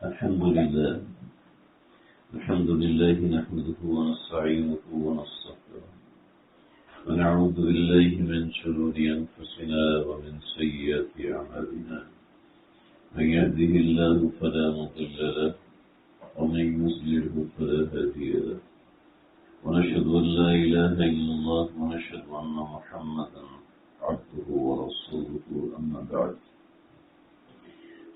الحمد لله نحمده ونستعينه ونستغفره ونعوذ بالله من شرور أنفسنا ومن سيئات أعمالنا من يهده الله فلا مضل له ومن يضلله فلا هادي له ونشهد أن لا إله إلا الله ونشهد أن محمدا عبده ورسوله أما بعد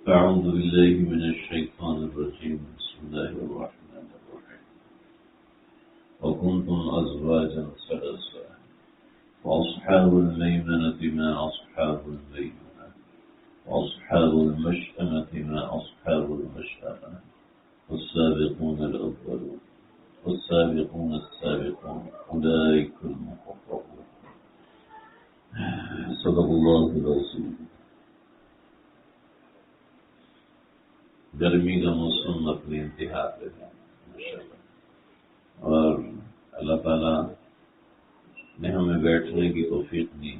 فأعوذ بالله من الشيطان الرجيم بسم الله الرحمن الرحيم وكنتم أزواجا ثلاثا وأصحاب الميمنة ما أصحاب الميمنة وأصحاب المشأمة ما أصحاب المشأمة والسابقون الأولون والسابقون السابقون أولئك المقربون صدق الله العظيم. گرمی کا موسم اپنی انتہا پہ ہے اور اللہ تعالیٰ نے ہمیں بیٹھنے کی توفیق دی.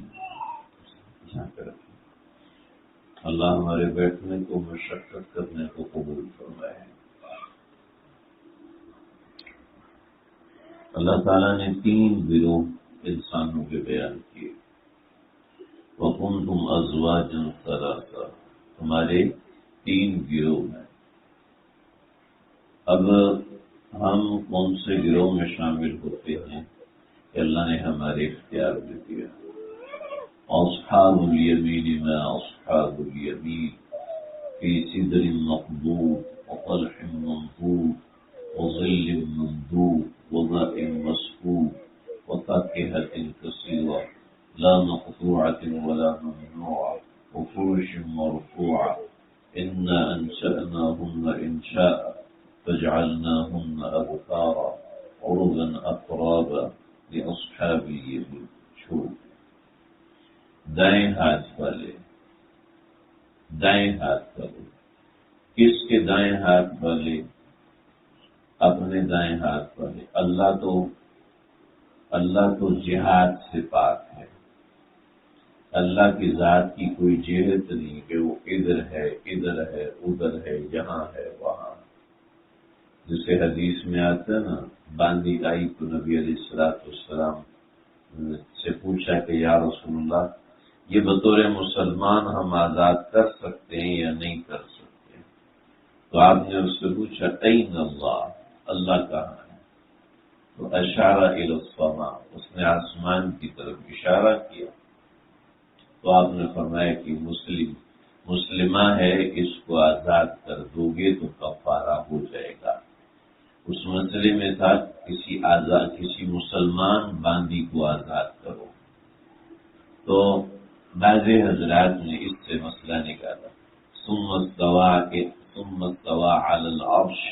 اللہ ہمارے بیٹھنے کو مشقت کرنے کو قبول فرمائے. اللہ تعالیٰ نے 3 گروہ انسانوں کے بیان کیے. وَكُنْتُمْ أَزْوَاجًا ثَلَاثًا، ہمارے 3 گروہ ہیں. اب ہم کون سے گروہ میں شامل ہوتے ہیں کہ اللہ نے ہمارے اختیار میں دیا. اصحاب الیمین ما اصحاب الیمین فی سدر مخضود وطلح منضود وظل ممدود وماء مسكوب وفاكهة كثيرة لا مقطوعة ولا ممنوعة وفرش مرفوعة إنا أنشأناهن إنشاء فجعلناهن أبكارا عربا أترابا لأصحاب اليمين. شوف، دائیں ہاتھ والے کس کے دائیں ہاتھ والے؟ اپنے دائیں ہاتھ والے. اللہ تو جہاد سے پاک ہے. اللہ کی ذات کی کوئی جہت نہیں کہ وہ ادھر ہے ادھر ہے یہاں ہے وہاں. جسے حدیث میں آتا ہے نا، باندی آئی تو نبی علیہ السلام سے پوچھا کہ یا رسول اللہ، یہ بطور مسلمان ہم آزاد کر سکتے ہیں یا نہیں کر سکتے؟ تو آپ نے اس سے پوچھا این اللہ، اللہ کہاں ہے؟ تو اشارہ الی السماء، اس نے آسمان کی طرف اشارہ کیا. تو آپ نے فرمایا کہ مسلمہ ہے، اس کو آزاد کر دو گے تو کفارہ ہو جائے گا. اس مسئلے میں تھا کسی مسلمان باندی کو آزاد کرو. تو بعض حضرات نے اس سے مسئلہ نکالا. ثم استوى علی العرش،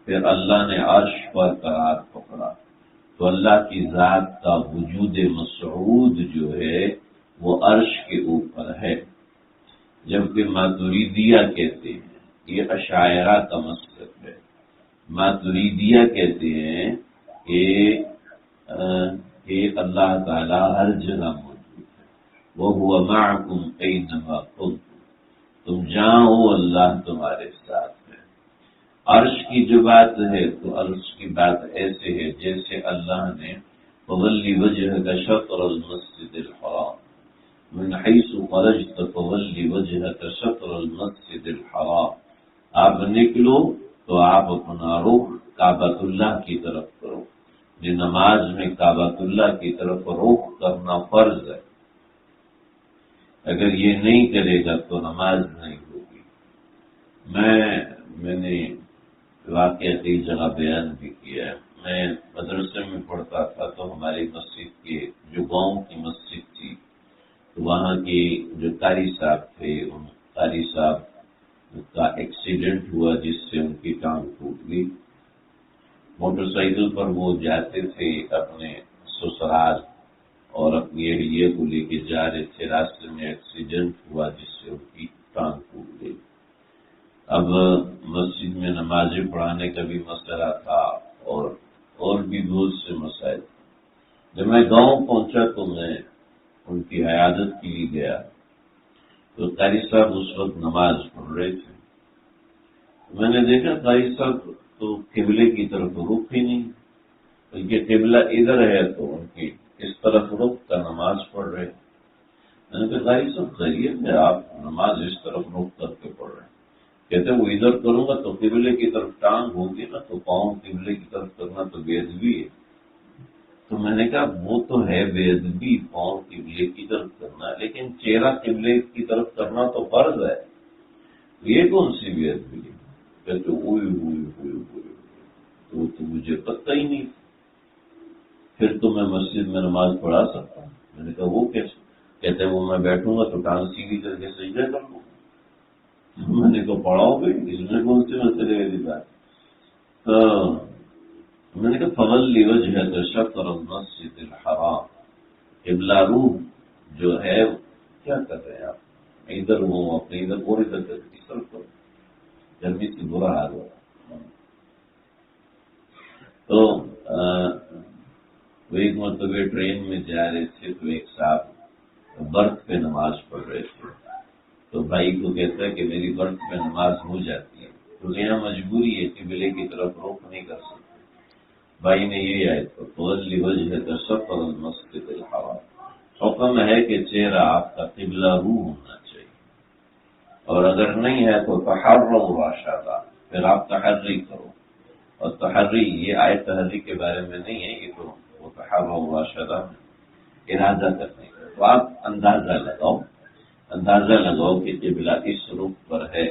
پھر اللہ نے عرش پر قرار پکڑا. تو اللہ کی ذات کا وجود مسعود جو ہے وہ عرش کے اوپر ہے. جبکہ ماتریدیہ کہتے ہیں، یہ اشاعرہ کا مسلک ہے. ماتریدیہ کہتے ہیں کہ اللہ تعالیٰ ہر جگہ موجود ہے. وَهُوَ مَعَكُمْ أَيْنَمَا كُنتُمْ، تم جہاں ہو اللہ تمہارے ساتھ ہے. عرش کی جو بات ہے تو عرش کی بات ایسے ہے جیسے اللہ نے فَوَلِّ وَجْهَكَ شَطْرَ الْمَسْجِدِ الْحَرَامِ مِنْ حَيْثُ خَرَجْتَ فَوَلِّ وَجْهَكَ شَطْرَ الْمَسْجِدِ الْحَرَامِ. آپ نکلو تو آپ اپنا رخ کعبۃ اللہ کی طرف کرو. یہ نماز میں کعبۃ اللہ کی طرف رخ کرنا فرض ہے. اگر یہ نہیں کرے گا تو نماز نہیں ہوگی. میں نے واقعہ کئی جگہ بیان بھی کیا ہے. میں مدرسے میں پڑھتا تھا تو ہماری مسجد کے جو گاؤں کی مسجد تھی تو وہاں کے جو قاری صاحب تھے، ان قاری صاحب کا ایکسیڈنٹ ہوا جس سے ان کی ٹانگ ٹوٹ گئی. موٹر سائیکل پر وہ جاتے تھے اپنے سسرال اور اپنی اہلیہ کو لے کے جا رہے تھے. راستے میں ایکسیڈنٹ ہوا جس سے ان کی ٹانگ ٹوٹ گئی. اب مسجد میں نمازیں پڑھانے کا بھی مسئلہ تھا اور بھی بہت سے مسائل. جب میں گاؤں پہنچا تو میں ان کی عیادت کے لیے گیا تو قاری صاحب اس وقت نماز پڑھ رہے تھے. میں نے دیکھا قاری صاحب تو قبلے کی طرف رخ ہی نہیں، بلکہ قبلہ ادھر ہے تو ان کی اس طرف رخ کا نماز پڑھ رہے۔ میں نے کہا قاری صاحب خیریت ہے، آپ نماز اس طرف رخ کر کے پڑھ رہے ہیں؟ کہتے وہ ادھر کروں گا تو قبلے کی طرف ٹانگ ہوگی نا، تو پاؤں قبلے کی طرف کرنا تو بے ادبی ہے۔ تو میں نے کہا وہ تو ہے بے ادبی پاؤں قبلے کی طرف کرنا، لیکن چہرہ قبلے کی طرف کرنا تو فرض ہے، یہ کون سی بے ادبی ہے؟ کہتے ہوئی تو مجھے پتہ ہی نہیں، پھر تو میں مسجد میں نماز پڑھا سکتا ہوں۔ میں نے کہا وہ کیسے؟ کہتے وہ میں بیٹھوں گا تو ٹانگ سیدھی کر کے سجدہ کر لوں گا۔ میں نے کہا پڑھاؤ گئی، اس میں کون سی مسئلے والی بات؟ تو میں نے کہا فولی وجہک شطر المسجد الحرام، قبلہ روح جو ہے کیا کر رہے ہیں آپ؟ ادھر ہوں اپنے ادھر اور ادھر کر اس طرف کرو، گرمی سے برا حال ہو رہا۔ تو وہ ایک مرتبہ ٹرین میں جا رہے تھے تو ایک صاحب برتھ پہ نماز پڑھ رہے تھے، تو بھائی کو کہتا ہے کہ میری برتھ پہ نماز ہو جاتی ہے، تو یہاں مجبوری ہے کہ قبلے کی طرف رخ نہیں کر سکتے۔ بھائی نے یہ آئے تو فولی وجہک شطر المسجد الحرام، حکم ہے کہ چہرہ آپ کا قبلہ روح ہونا چاہیے، اور اگر نہیں ہے تو تحروا راشدا، پھر آپ تحری کرو۔ اور تحری یہ آیت تحری کے بارے میں نہیں ہے، یہ تو وہ تحروا راشدا ارادہ کرنے کا۔ تو آپ اندازہ لگاؤ کہ قبلہ اس رخ پر ہے،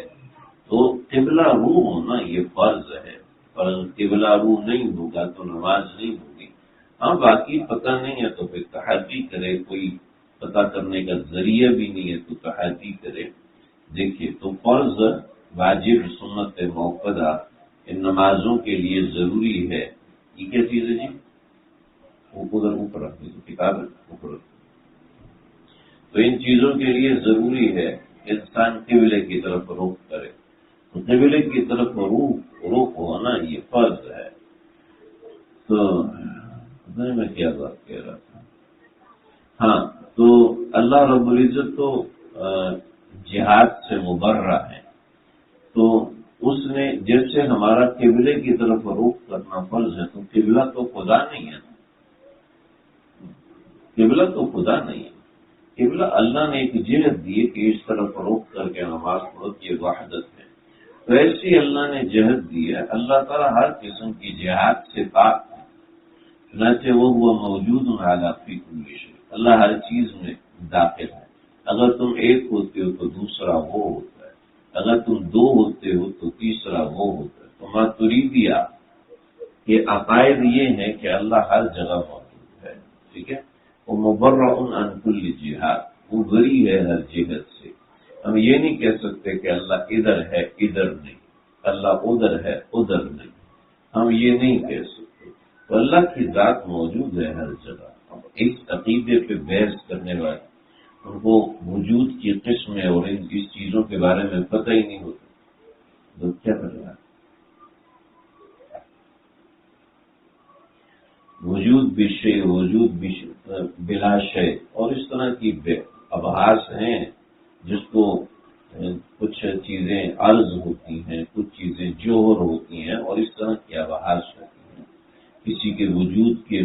تو قبلہ روح ہونا یہ فرض ہے، اور قبلہ روح نہیں ہوگا تو نماز نہیں ہوگی۔ ہاں باقی پتہ نہیں ہے تو پھر تحری کرے، کوئی پتہ کرنے کا ذریعہ بھی نہیں ہے تو تحری کرے۔ دیکھیے تو فرض، واجب، سنت موقدہ ان نمازوں کے لیے ضروری ہے۔ یہ کیا چیز ہے جی؟ ادھر اوپر رکھ دی کتاب ہے، اوپر رکھ۔ تو ان چیزوں کے لیے ضروری ہے کہ انسان قبلے کی طرف رخ کرے، تو قبلے کی طرف رخ ہونا یہ فرض ہے۔ تو میں کیا بات کہہ رہا تھا؟ ہاں، تو اللہ رب العزت تو جہاد سے مبرہ ہے، تو اس نے جیسے ہمارا قبلے کی طرف رخ کرنا فرض ہے، تو قبلہ تو خدا نہیں ہے، قبلہ تو خدا نہیں ہے، قبلہ اللہ نے ایک جہت دی کہ اس طرف رخ کر کے نماز پڑھو، یہ وحدت ہے۔ تو ایسی اللہ نے جہت دی ہے، اللہ تعالیٰ ہر قسم کی جہاد سے پاک ہے، چنانچہ وہ موجود علی فی کل شیء، اللہ ہر چیز میں داخل ہے۔ اگر تم ایک ہوتے ہو تو دوسرا وہ ہوتا ہے، اگر تم دو ہوتے ہو تو تیسرا وہ ہوتا ہے۔ تو ماتریدیہ کے عقائد یہ ہے کہ اللہ ہر جگہ موجود ہے، ٹھیک ہے، وہ مبرع عن کل جہاد، وہ بری ہے ہر جہت سے۔ ہم یہ نہیں کہہ سکتے کہ اللہ ادھر ہے ادھر نہیں، اللہ ادھر ہے ادھر نہیں، ہم یہ نہیں کہہ سکتے۔ تو اللہ کی ذات موجود ہے ہر جگہ۔ اب اس عقیدے پہ بحث کرنے والے ان کو وجود کی قسمیں اور اس چیزوں کے بارے میں پتہ ہی نہیں ہوتا، تو کیا کرنا ہے؟ وجود بشے، وجود بلا شے، اور اس طرح کی ابحاث ہیں جس کو کچھ چیزیں عرض ہوتی ہیں، کچھ چیزیں جوہر ہوتی ہیں، اور اس طرح کی ابحاث ہوتی ہیں کسی کے وجود کے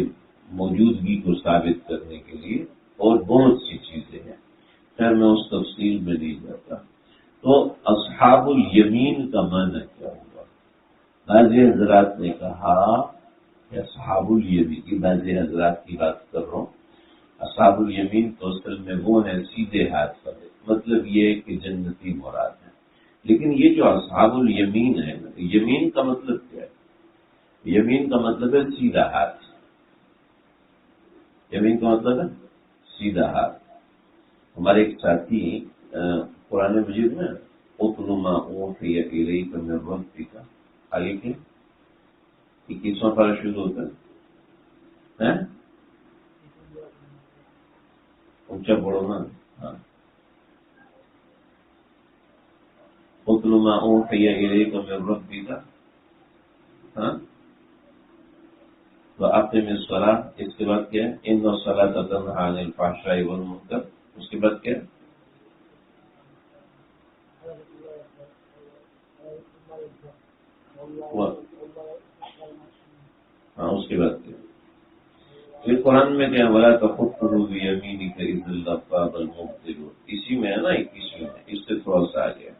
موجودگی کو ثابت کرنے کے لیے، اور بہت سی چیزیں ہیں، خیر میں اس تفصیل میں نہیں جاتا۔ تو اصحاب الیمین کا معنی کیا ہوا؟ بعض حضرات نے کہا کہ اصحاب الیمین کی، بعض حضرات کی بات کر رہا ہوں، اصحاب الیمین تو اصل میں وہ ہیں سیدھے ہاتھ والے، مطلب یہ ہے کہ جنتی مراد ہے۔ لیکن یہ جو اصحاب الیمین ہے، یمین کا مطلب کیا ہے؟ یمین کا مطلب ہے سیدھا ہاتھ، یمین کا مطلب ہے سیدھا ہاتھ۔ ہمارے ایک ساتھی قرآن مجید میں اتل ما اوحی الیک من ربک، آگے کے 21واں پارہ شروع ہوتا ہے، اونچا پڑھو نا، ہاں، اتل ما اوحی الیک من ربک، ہاں، وَأَقِمِ الصَّلَاةَ، اس کے بعد کیا ہے؟ إِنَّ الصَّلَاةَ تَنْهَىٰ عَنِ الْفَحْشَاءِ وَالْمُنکَرِ، اس کے بعد کیا ہے؟ ہاں اس کے بعد پھر قرآن میں کیا بولا تو خود یمینی کا عز اللہ بل مبتل، اسی میں ہے نا 21 میں، اس سے تھوڑا سا آ گیا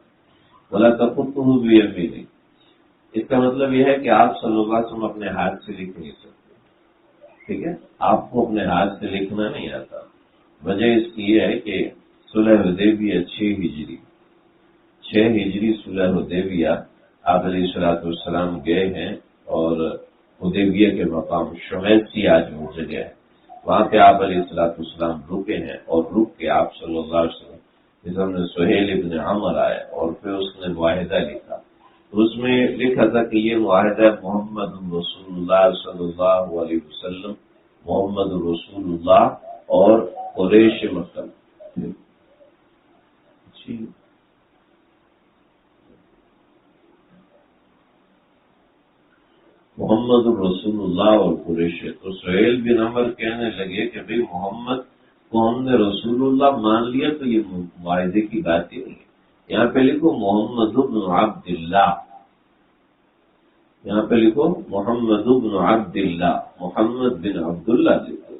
بولا تو خود یمینی. اس کا مطلب یہ ہے کہ آپ صلی اللہ علیہ وسلم اپنے ہاتھ سے لکھ نہیں سکتے، ٹھیک ہے، آپ کو اپنے ہاتھ سے لکھنا نہیں آتا. وجہ اس کی یہ ہے کہ صلح حدیبیہ 6 ہجری صلح حدیبیہ آپ علیہ الصلوۃ والسلام گئے ہیں، اور حدیبیہ کے مقام شمیسی آج وہ جگہ ہے، وہاں پہ آپ علیہ الصلوۃ والسلام رکے ہیں، اور رک کے آپ صلی اللہ علیہ وسلم جس نے سہیل ابن عمر آئے اور پھر اس نے معاہدہ لکھا. اس میں لکھا تھا کہ یہ معاہدہ محمد رسول اللہ صلی اللہ علیہ وسلم، محمد رسول اللہ اور قریش مکہ. محمد الرسول اللہ اور قریش. تو سہیل بن عمر کہنے لگے کہ بھئی محمد کو ہم نے رسول اللہ مان لیا تو یہ معاہدے کی بات ہی نہیں ہے. یہاں پہ لکھو محمد بن عبد اللہ، یہاں پہ لکھو محمد بن عبد اللہ، محمد بن عبد اللہ لکھو.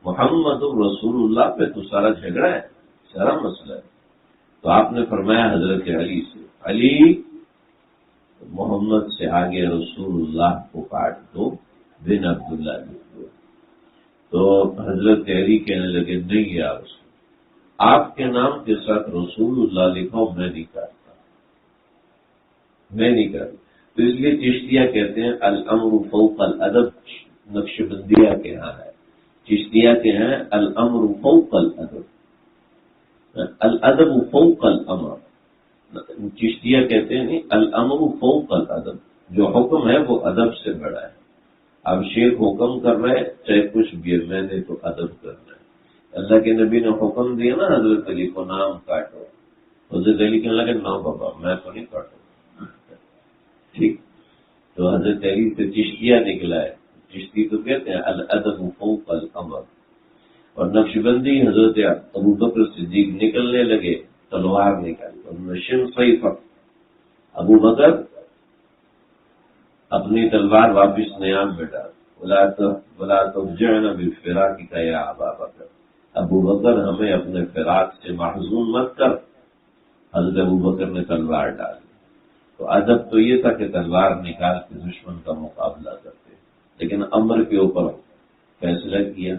محمد رسول اللہ پہ تو سارا جھگڑا ہے، سارا مسئلہ ہے. تو آپ نے فرمایا حضرت علی سے، علی محمد سے آگے رسول اللہ کو کاٹ دو، بن عبداللہ لکھ دو. تو حضرت علی کہنے لگے نہیں یا رسول، آپ کے نام کے ساتھ رسول اللہ لکھاؤ، میں نہیں کاٹتا، میں نہیں کرتا. تو اس لیے چشتیہ کہتے ہیں الامر فوق الادب، نقش بندیہ کے ہاں ہے، چشتیہ کے ہیں الامر فوق الادب، الادب فوق الامر. چشتیہ کہتے ہیں نہیں، الامر فوق الادب، جو حکم ہے وہ ادب سے بڑا ہے. اب شیخ حکم کر رہے چاہے کچھ بھی ہے، میں نے تو ادب کرنا ہے. اللہ کے نبی نے حکم دیا نا حضرت علی کو نام کاٹو، حضرت علی کہنے لگے نہ بابا میں تو نہیں کاٹوں. ٹھیک، تو حضرت علی سے چشتیہ نکلا ہے. چشتی تو کہتے ہیں الادب فوق الامر. اور نقش بندی حضرت ابو بکر صدیق نکلنے لگے، تلوار نکالی، شن سیفک، ابو بکر اپنی تلوار واپس نیام میں ڈال، بلا ترجعن بالفراق کا یا ابا بکر، ابو بکر ہمیں اپنے فراق سے محزون مت کر. حضرت ابو بکر نے تلوار ڈالی. تو ادب تو یہ تھا کہ تلوار نکال کے دشمن کا مقابلہ کرتے، لیکن امر کے اوپر فیصلہ کیا.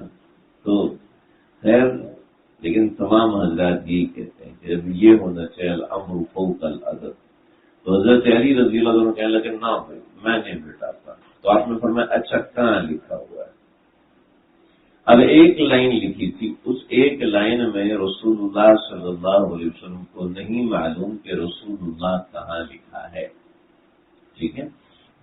تو خیر، لیکن تمام حضرات یہی کہتے ہیں کہ اب یہ ہونا چاہیے الامر فوق الادب. تو حضرت علی رضی اللہ عنہ کہنے لگے نہ بھائی میں نہیں مٹاتا. تو آپ نے فرمایا اچھا کہاں لکھا ہوا ہے؟ اب ایک لائن لکھی تھی، اس ایک لائن میں رسول اللہ صلی اللہ علیہ وسلم کو نہیں معلوم کہ رسول اللہ کہاں لکھا ہے. ٹھیک ہے،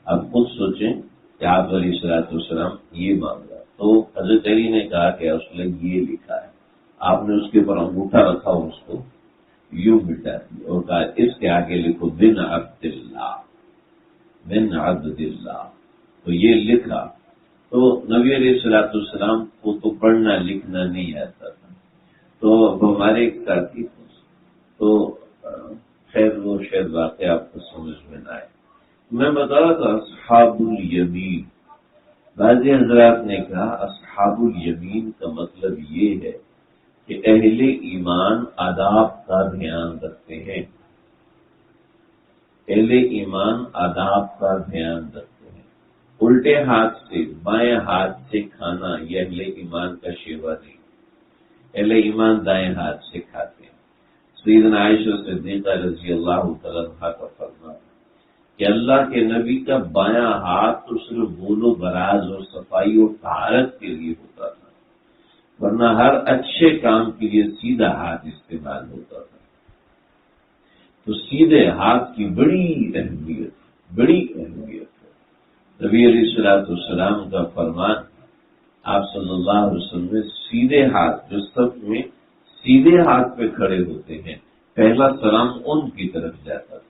اب خود سوچیں کہ آپ علیہ الصلوۃ والسلام یہ معاملہ. تو حضرت علی نے کہا کہ اس نے یہ لکھا ہے. آپ نے اس کے اوپر انگوٹھا رکھا اور اس کو یوں مٹا دیا اور کہا اس کے آگے لکھو بن عبد اللہ، بن عبد اللہ. تو یہ لکھا. تو نبی علیہ الصلوۃ والسلام کو تو پڑھنا لکھنا نہیں آتا تھا. تو ہمارے ایک ساتھی تو خیر وہ شاید واقعہ آپ کو سمجھ میں نہ آئے. میں بتا رہا تھا اصحاب الیمین. بعض حضرات نے کہا اصحاب الیمین کا مطلب یہ ہے کہ اہل ایمان آداب کا دھیان رکھتے ہیں، اہل ایمان آداب کا دھیان رکھتے ہیں. الٹے ہاتھ سے بائیں ہاتھ سے کھانا یہ اہل ایمان کا شیوا نہیں. اہل ایمان دائیں ہاتھ سے کھاتے ہیں. سیدنا عائشہ صدیقہ رضی اللہ تعالیٰ عنہا کا فرمان کہ اللہ کے نبی کا بایاں ہاتھ تو صرف بول و براز اور صفائی اور طہارت کے لیے ہوتا تھا، ورنہ ہر اچھے کام کے لیے سیدھا ہاتھ استعمال ہوتا تھا. تو سیدھے ہاتھ کی بڑی اہمیت ہے. نبی علیہ الصلوۃ والسلام کا فرمان، آپ صلی اللہ علیہ وسلم نے سیدھے ہاتھ، جو صف میں سیدھے ہاتھ پہ کھڑے ہوتے ہیں پہلا سلام ان کی طرف جاتا تھا،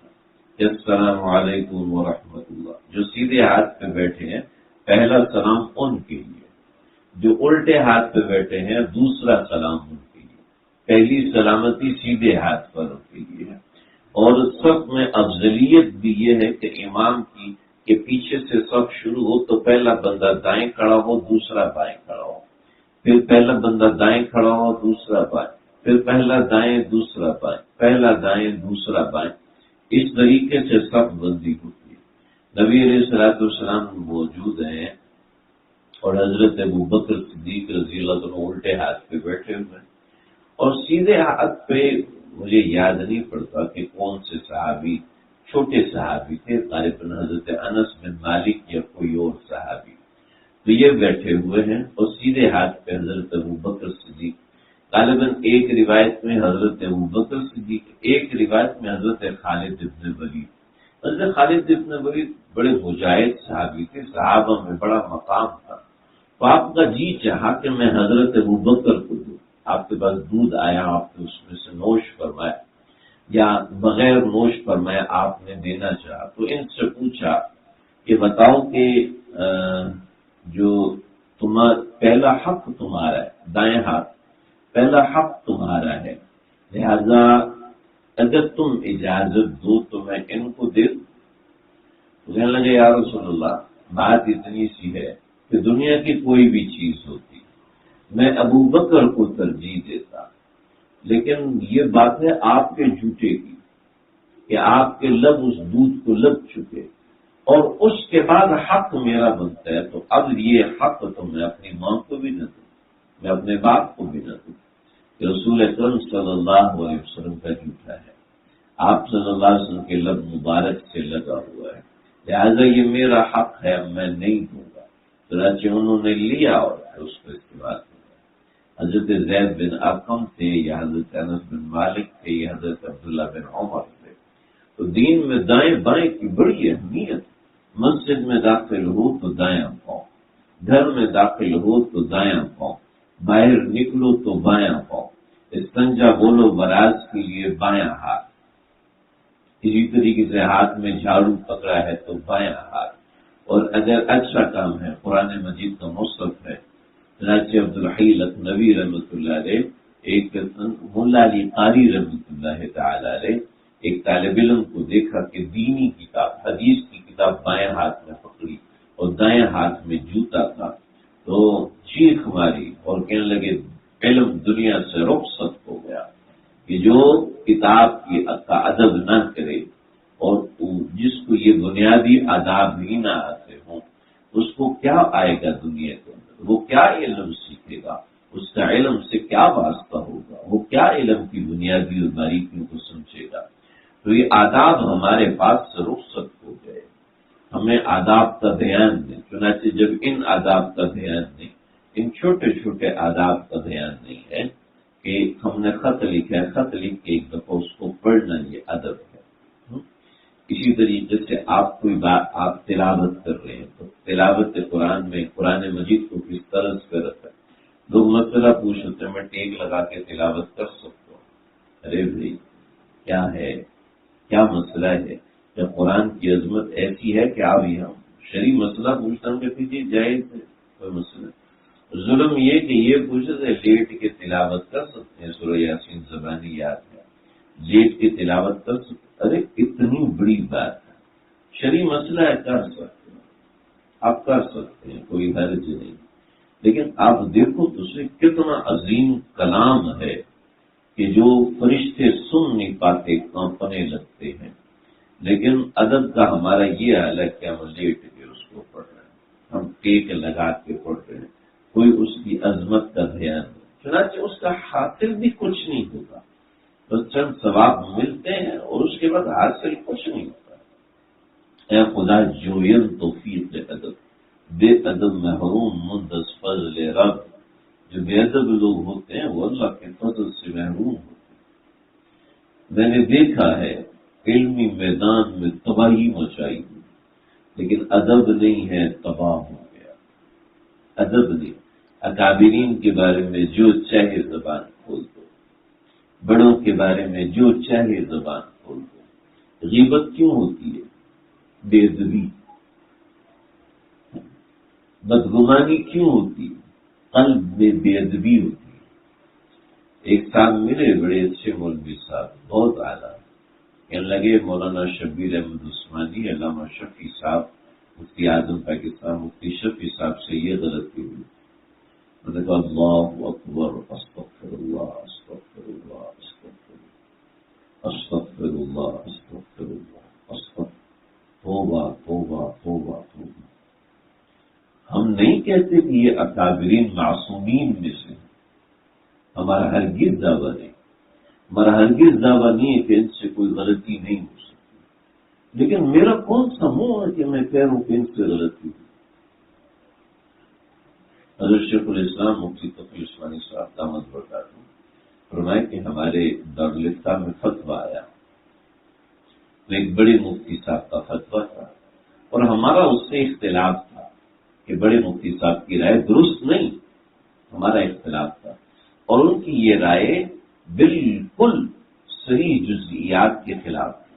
السلام علیکم ورحمۃ اللہ. جو سیدھے ہاتھ پہ بیٹھے ہیں پہلا سلام ان کے لیے، جو الٹے ہاتھ پہ بیٹھے ہیں دوسرا سلام ان کے لیے. پہلی سلامتی سیدھے ہاتھ پر ان کے لیے ہے. اور صف میں افضلیت بھی یہ ہے کہ امام کی کہ پیچھے سے صف شروع ہو تو پہلا بندہ دائیں کھڑا ہو، دوسرا بائیں کھڑا ہو، پھر پہلا بندہ دائیں کھڑا ہو، دوسرا بائیں، پھر پہلا دائیں دوسرا بائیں، پہلا دائیں دوسرا بائیں، اس طریقے سے صف بندی ہوتی ہے۔ نبی علیہ الصلوۃ والسلام موجود ہیں اور حضرت ابوبکر صدیق رضی اللہ عنہ الٹے ہاتھ پہ بیٹھے ہوئے ہیں، اور سیدھے ہاتھ پہ مجھے یاد نہیں پڑتا کہ کون سے صحابی، چھوٹے صحابی تھے، غالباً حضرت انس بن مالک یا کوئی اور صحابی، تو یہ بیٹھے ہوئے ہیں اور سیدھے ہاتھ پہ حضرت ابوبکر صدیق، غالباً ایک روایت میں حضرت ابوبکر صدیق، ایک روایت میں حضرت خالد ابن ولید۔ حضرت خالد ابن ولید بڑے مجاہد صحابی تھے، صحابہ میں بڑا مقام تھا، تو آپ کا جی چاہا کہ میں حضرت ابوبکر کو دوں، آپ کے پاس دودھ آیا، آپ نے اس میں سے نوش فرمایا یا بغیر نوش فرمایا آپ نے دینا چاہا، تو ان سے پوچھا کہ بتاؤ کہ جو پہلا حق تمہارا ہے، دائیں ہاتھ پہلا حق تمہارا ہے، لہذا اگر تم اجازت دو تو میں ان کو دے دوں۔ تو کہنے لگے یا رسول اللہ، بات اتنی سی ہے کہ دنیا کی کوئی بھی چیز ہوتی میں ابوبکر کو ترجیح دیتا، لیکن یہ بات ہے آپ کے جھوٹے کی کہ آپ کے لب اس دودھ کو لگ چکے، اور اس کے بعد حق میرا بنتا ہے، تو اب یہ حق تو میں اپنی ماں کو بھی نہ دوں، میں اپنے باپ کو بھی نہ دوں، کہ رسول اکرم صلی اللہ علیہ وسلم کا جھوٹا ہے، آپ صلی اللہ علیہ وسلم کے لب مبارک سے لگا ہوا ہے، لہذا یہ میرا حق ہے، میں نہیں دوں گا۔ چنانچہ انہوں نے لیا اور اس کو استعمال کیا۔ حضرت زید بن ارقم تھے یا حضرت انس بن مالک تھے یا حضرت عبداللہ بن عمر تھے، تو دین میں دائیں بائیں کی بڑی اہمیت، مسجد میں داخل ہو تو دایاں پاؤں، گھر میں داخل ہو تو دایاں پاؤں، باہر نکلو تو بایاں پاؤں، استنجا بولو براز کے لیے بایاں ہاتھ، اسی طریقے سے ہاتھ میں جھاڑو پکڑا ہے تو بایاں ہاتھ، اور اگر اچھا کام ہے قرآن مجید کا مصحف ہے، چنانچہ عبدالحی لکھنوی رحمۃ اللہ علیہ، ایک ملا علی قاری رحمۃ اللہ تعالی علیہ، ایک طالب علم کو دیکھا کہ دینی کتاب، حدیث کی کتاب بائیں ہاتھ میں پکڑی اور دائیں ہاتھ میں جوتا تھا، تو چیخ ماری اور کہنے لگے علم دنیا سے رخصت ہو گیا، کہ جو کتاب کا ادب نہ کرے اور جس کو یہ بنیادی آداب ہی نہ آتے ہوں، اس کو کیا آئے گا دنیا کے اندر، وہ کیا علم سیکھے گا، اس کا علم سے کیا واسطہ ہوگا، وہ کیا علم کی بنیادی اور باریکیوں کو سمجھے گا۔ تو یہ آداب ہمارے پاس سے رخصت ہو گئے، ہمیں آداب کا دھیان دیں، چنانچہ جب ان آداب کا دھیان دیں، ان چھوٹے چھوٹے آداب کا دھیان نہیں ہے کہ ہم نے خط لکھا ہے، خط لکھ کے ایک دفعہ اس کو پڑھنا، یہ ادب ہے۔ اسی طریقے سے آپ کوئی بات، آپ تلاوت کر رہے ہیں تو تلاوت قرآن میں قرآن مجید کو کس طرح سے رکھا، لوگ مسئلہ پوچھتے ہیں میں ٹیک لگا کے تلاوت کر سکتا ہوں، ارے بھائی کیا ہے، کیا مسئلہ ہے؟ جب قرآن کی عظمت ایسی ہے کہ آپ یہاں شرعی مسئلہ پوچھتا ہوں کہ کسی جائز ہے، کوئی مسئلہ نہیں۔ ظلم یہ کہ یہ پوچھتے تھے لیٹ کے تلاوت کر سکتے ہیں، سورہ یاسین زبانی یاد ہے، لیٹ کے تلاوت کر سکتے، ارے اتنی بڑی بات ہے، شرعی مسئلہ ہے، کر سکتے ہیں، آپ کر سکتے ہیں، کوئی حرج نہیں، لیکن آپ دیکھو دوسرے کتنا عظیم کلام ہے کہ جو فرشتے سن نہیں پاتے، کانپنے لگتے ہیں، لیکن ادب کا ہمارا یہ حال ہے کہ ہم لیٹ کے اس کو پڑھ رہے ہیں، ہم ٹیک لگا کے پڑھ رہے ہیں، کوئی اس کی عظمت کا دھیان نہیں، چنانچہ اس کا حاصل بھی کچھ نہیں ہوگا، بس چند ثواب ملتے ہیں اور اس کے بعد حاصل کچھ نہیں ہوتا۔ اے خدا جوین توفیق ادب، بے ادب محروم مندس فضل رب، جو بے ادب لوگ ہوتے ہیں وہ اللہ کے فضل سے محروم ہوتے ہیں۔ میں نے دیکھا ہے علمی میدان میں تباہی مچائی ہوئی، لیکن ادب نہیں ہے، تباہ ہو گیا، ادب نہیں۔ اکابرین کے بارے میں جو چاہے زبان کھول دو، بڑوں کے بارے میں جو چاہے زبان کھول دو، غیبت کیوں ہوتی ہے؟ بے ادبی۔ بدگمانی کیوں ہوتی ہے؟ قلب میں بے ادبی ہوتی ہے۔ ایک صاحب ملے، بڑے اچھے مولوی صاحب، بہت اعلیٰ، کہنے لگے مولانا شبیر احمد عثمانی، علامہ شفیع صاحب، مفتی اعظم پاکستان مفتی شفیع صاحب سے یہ غلطی ہوئی. میں نے کہا اللہ اکبر، استغفر اللہ استغفر اللہ استغفر اللہ استغفر اللہ استغفر اللہ استغفر، توبہ توبہ توبہ توبہ. ہم نہیں کہتے کہ یہ اکابرین معصومین میں سے، ہمارا ہرگز دعویٰ نہیں، ہمارا ہرگز دعویٰ نہیں ہے کہ ان سے کوئی غلطی نہیں ہو سکتی، لیکن میرا کون سا منہ ہے کہ میں کہہ رہا ہوں کہ ان سے غلطی ہوئی. حضرت شیخ الاسلام مفتی تقی عثمانی صاحب دامت برکاتہ فرمائے کہ ہمارے دارالفتہ میں فتویٰ آیا، ایک بڑے مفتی صاحب کا فتویٰ تھا، اور ہمارا اس سے اختلاف تھا کہ بڑے مفتی صاحب کی رائے درست نہیں، ہمارا اختلاف تھا، اور ان کی یہ رائے بالکل صحیح جزئیات کے خلاف تھی.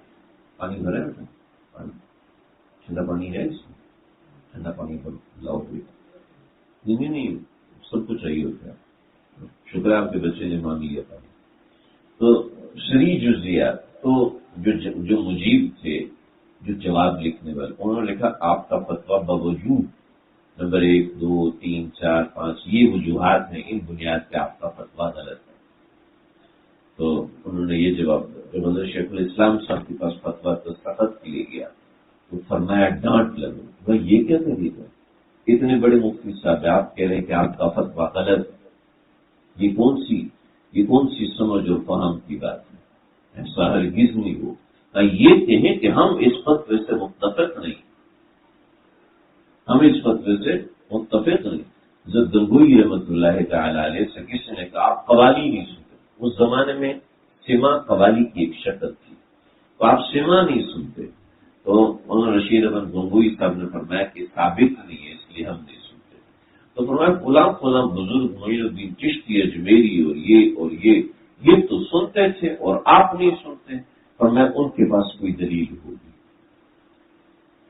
پانی بھرا ہے، پانی ٹھنڈا پانی ہے، اس میں ٹھنڈا پانی پر لاؤ ہوئی نہیں سب کو چاہیے ہوتا ہے. شکر ہے آپ کے بچے نے مان لیا تھا. تو صحیح جزئیات، تو جو مجیب تھے، جو جواب لکھنے والے، انہوں نے لکھا آپ کا فتویٰ باوجود نمبر 1 2 3 4 5 یہ وجوہات ہیں، ان بنیاد پہ آپ کا فتویٰ غلط ہے. تو انہوں نے یہ جواب دیا. جب حضرت شیخ الاسلام صاحب کے پاس فتویٰ دستخط کے لیے گیا تو فرمایا ڈانٹ لگو، بھائی یہ کیا طریقہ ہے؟ اتنے بڑے مفتی صاحب آپ کہہ رہے ہیں کہ آپ کا فتویٰ غلط ہے، یہ کون سی سمجھ اور فہم کی بات ہے؟ ایسا ہرگز نہیں ہو. یہ کہیں کہ ہم اس فتوے سے متفق نہیں، ہم اس فتوے سے متفق نہیں. زدگوئی رحمۃ اللہ تعالی علیہ سے کسی نے کہا آپ قوالی نہیں سنتے. اس زمانے میں سما قوالی کی ایک شکل تھی، تو آپ سما نہیں سنتے. تو مولانا رشید احمد گنگوئی صاحب نے فرمایا کہ ثابت نہیں ہے، اس لیے ہم نہیں سنتے. تو فرمایا فلاں بزرگ معین الدین چشتی اجمیری اور یہ تو سنتے تھے اور آپ نہیں سنتے. فرمایا ان کے پاس کوئی دلیل ہوگی،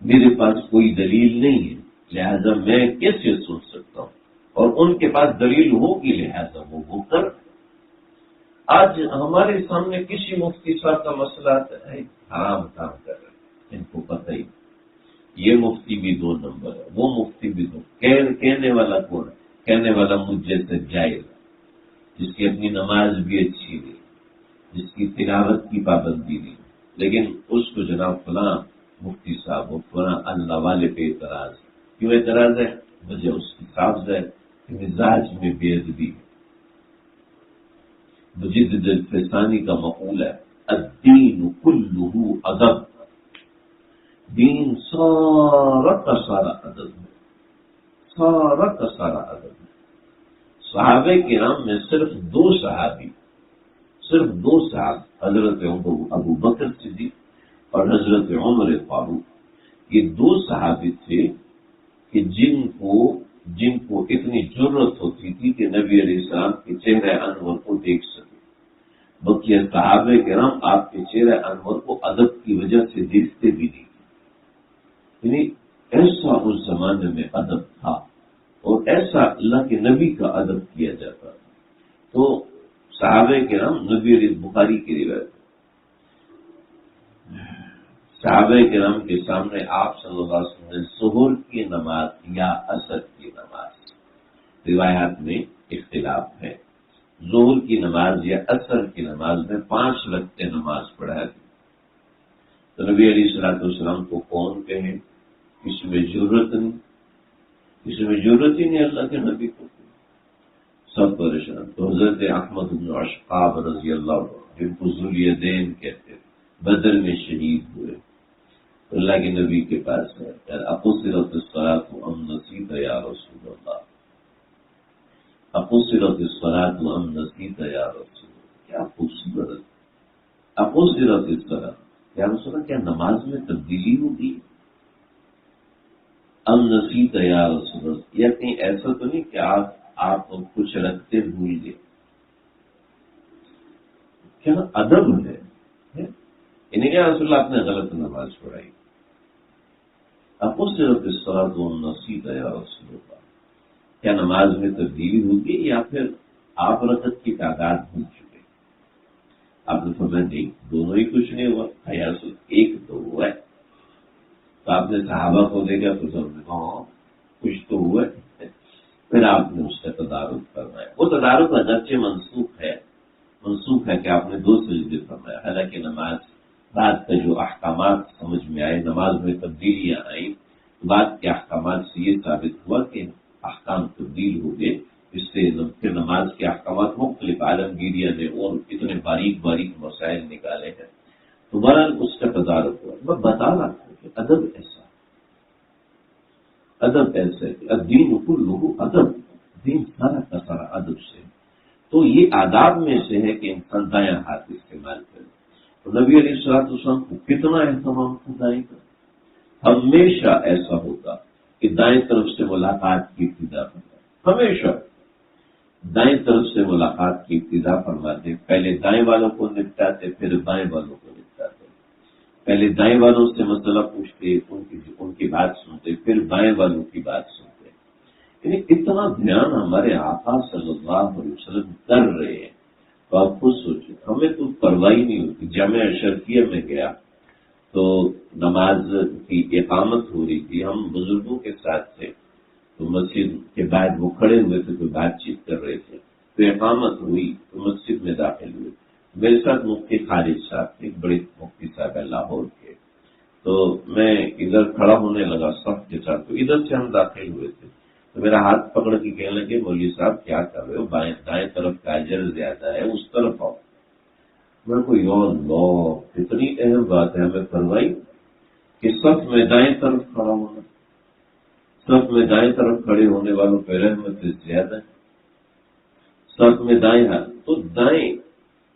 میرے پاس کوئی دلیل نہیں ہے، لہذا میں کیسے سن سکتا ہوں، اور ان کے پاس دلیل ہوگی لہذا وہ کر. آج ہمارے سامنے کسی مفتی صاحب کا مسئلہ آتا ہے، حرام کام کر رہے ہیں، ان کو پتہ ہی. یہ مفتی بھی 2 نمبر ہے، وہ مفتی بھی 2. کہنے والا کون ہے؟ کہنے والا مجھ جیسے جائز، جس کی اپنی نماز بھی اچھی نہیں، جس کی تلاوت کی پابندی نہیں، لیکن اس کو جناب فلاں مفتی صاحب و فلاں اللہ والے پہ اعتراض. کیوں اعتراض ہے؟ وجہ اس کی صاف ہے کہ مزاج میں بے ادبی ہے. مجدد الفسانی کا مقول ہے الدین کلہ ادب، دین سارا کا سارا ادب ہے، سارا کا سارا ادب ہے. صحابہ کرام میں صرف 2 صحابی، حضرت ابو بکر صدیق اور حضرت عمر فاروق، یہ 2 صحابی تھے کہ جن کو اتنی جرت ہوتی تھی کہ نبی علیہ السلام کے چہرے انور کو دیکھ سکے. بقیہ صحابہ کرام آپ کے چہرے انور کو ادب کی وجہ سے دیکھتے بھی نہیں. یعنی ایسا اس زمانے میں ادب تھا، اور ایسا اللہ کے نبی کا ادب کیا جاتا تھا. تو صحابہ کرام، نبی علیہ بخاری کی روایت، صحابہ کرام کے سامنے آپ صلی اللہ علیہ وسلم نے ظہر کی نماز یا عصر کی نماز، روایات میں اختلاف ہے، ظہر کی نماز یا عصر کی نماز میں 5 رکعتیں نماز پڑھا دی. تو نبی علیہ الصلوۃ والسلام کو کون کہے؟ اس میں ضرورت ہی نہیں اللہ کے نبی کو. سب پریشان. تو حضرت احمد بن اشقاب رضی اللہ عنہ، جن کو ذوالیدین کہتے، بدر میں شہید ہوئے، اللہ کے نبی کے پاس ہے، اقصرت الصلاۃ ام نسیت یا رسول اللہ، اقصرت الصلاۃ ام نسیت یا رسول اللہ. کیا خوبصورت اقصرت الصلاۃ، کیا رسول اللہ، کیا نماز میں تبدیلی ہوگی؟ ام نسیت یا رسول اللہ، یا کہیں ایسا تو نہیں کہ آپ کچھ رکھتے بھول گئے. کیا ادب ہے. انہیں کیا رسول اللہ آپ نے غلط نماز پڑھائی. اقصرت الصلاۃ ام نسیت یا رسول اللہ، کیا نماز میں تبدیلی ہوگی یا پھر آپ رکعت کی تعداد بھول چکے؟ آپ نے فرمایا نہیں، دونوں ہی کچھ نہیں ہوا، یا رسول ایک تو ہوا ہے۔ تو آپ نے صحابہ کو دیکھا تو سب نے کہا کچھ تو ہوا ہے، پھر آپ نے اس کا تدارک فرمایا۔ وہ تدارک اگرچہ منسوخ ہے کہ آپ نے 2 سجدے فرمایا، حالانکہ نماز بعد کا جو احکامات سمجھ میں آئے، نماز میں تبدیلیاں آئیں، بعد کے احکامات سے یہ ثابت ہوا کہ احکام تبدیل ہو گئے، اس سے پھر نماز کے احکامات مختلف عالمگیریاں نے اور اتنے باریک مسائل نکالے ہیں، تو بہرحال اس کا تدارک ہوا۔ میں بتا رہا تھا کہ ادب ایسا ہے کہ الدین کلہ ادب، دین سارا کا سارا ادب سے۔ تو یہ آداب میں سے ہے کہ انسان دایاں ہاتھ استعمال کرے۔ تو نبی علیہ السلام کو کتنا اہتمام تھا دائیں کا، ہمیشہ ایسا ہوتا کہ دائیں طرف سے ملاقات کی ابتدا فرماتے، ہمیشہ دائیں طرف سے ملاقات کی ابتدا فرماتے، پہلے دائیں والوں کو نپٹاتے پھر بائیں والوں کو نپٹاتے، پہلے دائیں والوں سے مسئلہ پوچھتے، ان کی بات سنتے، پھر بائیں والوں کی بات سنتے۔ یعنی اتنا دھیان ہمارے آقا صلی اللہ علیہ وسلم کر رہے ہیں، تو آپ خود سوچیں، ہمیں تو پرواہ نہیں ہوتی۔ جامع اشرفیہ میں گیا تو نماز کی اقامت ہو رہی تھی، ہم بزرگوں کے ساتھ تھے، تو مسجد کے بعد وہ کھڑے ہوئے تھے، کوئی بات چیت کر رہے تھے، تو اقامت ہوئی تو مسجد میں داخل ہوئے۔ میرے ساتھ مفتی خالد صاحب تھے، بڑے مفتی صاحب ہے لاہور کے، تو میں ادھر کھڑا ہونے لگا صف کے ساتھ، تو ادھر سے ہم داخل ہوئے تھے، تو میرا ہاتھ پکڑ کے کہنے لگے مولوی صاحب کیا کر رہے ہو، دائیں طرف کا اجر زیادہ ہے، اس طرف آؤ۔ میں کو یا اللہ اتنی اہم بات ہے ہمیں فرمائی کہ صف میں دائیں طرف کھڑا ہونا، صف میں دائیں طرف کھڑے ہونے والوں پہ رحمت زیادہ ہے۔ صف میں دائیں ہاتھ، تو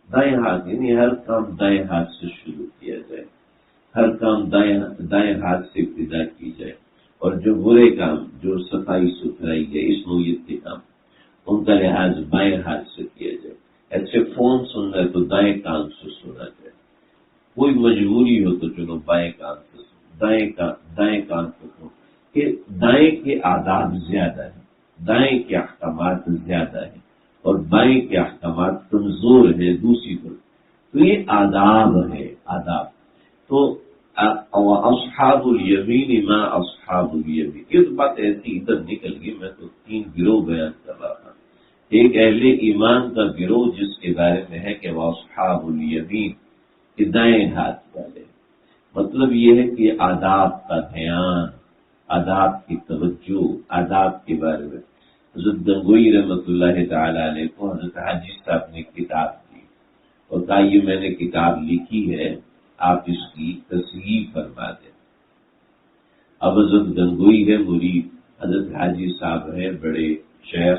دائیں ہاتھ یعنی ہر کام دائیں ہاتھ سے شروع کیا جائے، ہر کام دائیں ہاتھ سے ابتدا کی جائے، اور جو برے کام، جو صفائی ستھرائی ہے، اس نوعیت کے کام، ان کا لحاظ بائیں ہاتھ سے کیا جائے۔ ایسے فون سننا ہے تو دائیں کان سے سنا جائے، کوئی مجبوری ہو تو چلو بائیں کان سے دائیں کان سے سنو، کہ دائیں کے آداب زیادہ ہیں، دائیں کے احکامات زیادہ ہیں، اور بائیں کے احکامات کمزور ہیں دوسری طرف۔ تو یہ آداب ہے، آداب۔ تو اصحاب الیمین ما اصحاب الیمین، یہ تو بات ایسی ادھر نکل گئی، میں تو 3 گروہ بیان کر رہا تھا۔ ایک اہل ایمان کا گروہ جس کے بارے میں ہے کہ وہ اصحاب الیمین، کہ دائیں ہاتھ والے، مطلب یہ ہے کہ آداب کا دھیان، آداب کی توجہ، آداب کے بارے میں۔ حضرت گنگوئی رحمۃ اللہ تعالی علیہ کو حضرت حاجی صاحب نے کتاب دی اور کہا یہ میں نے کتاب لکھی ہے، آپ اس کی تصحیح فرما دیں۔ اب حضرت گنگوئی ہے مرید، حضرت حاجی صاحب ہے بڑے شیخ،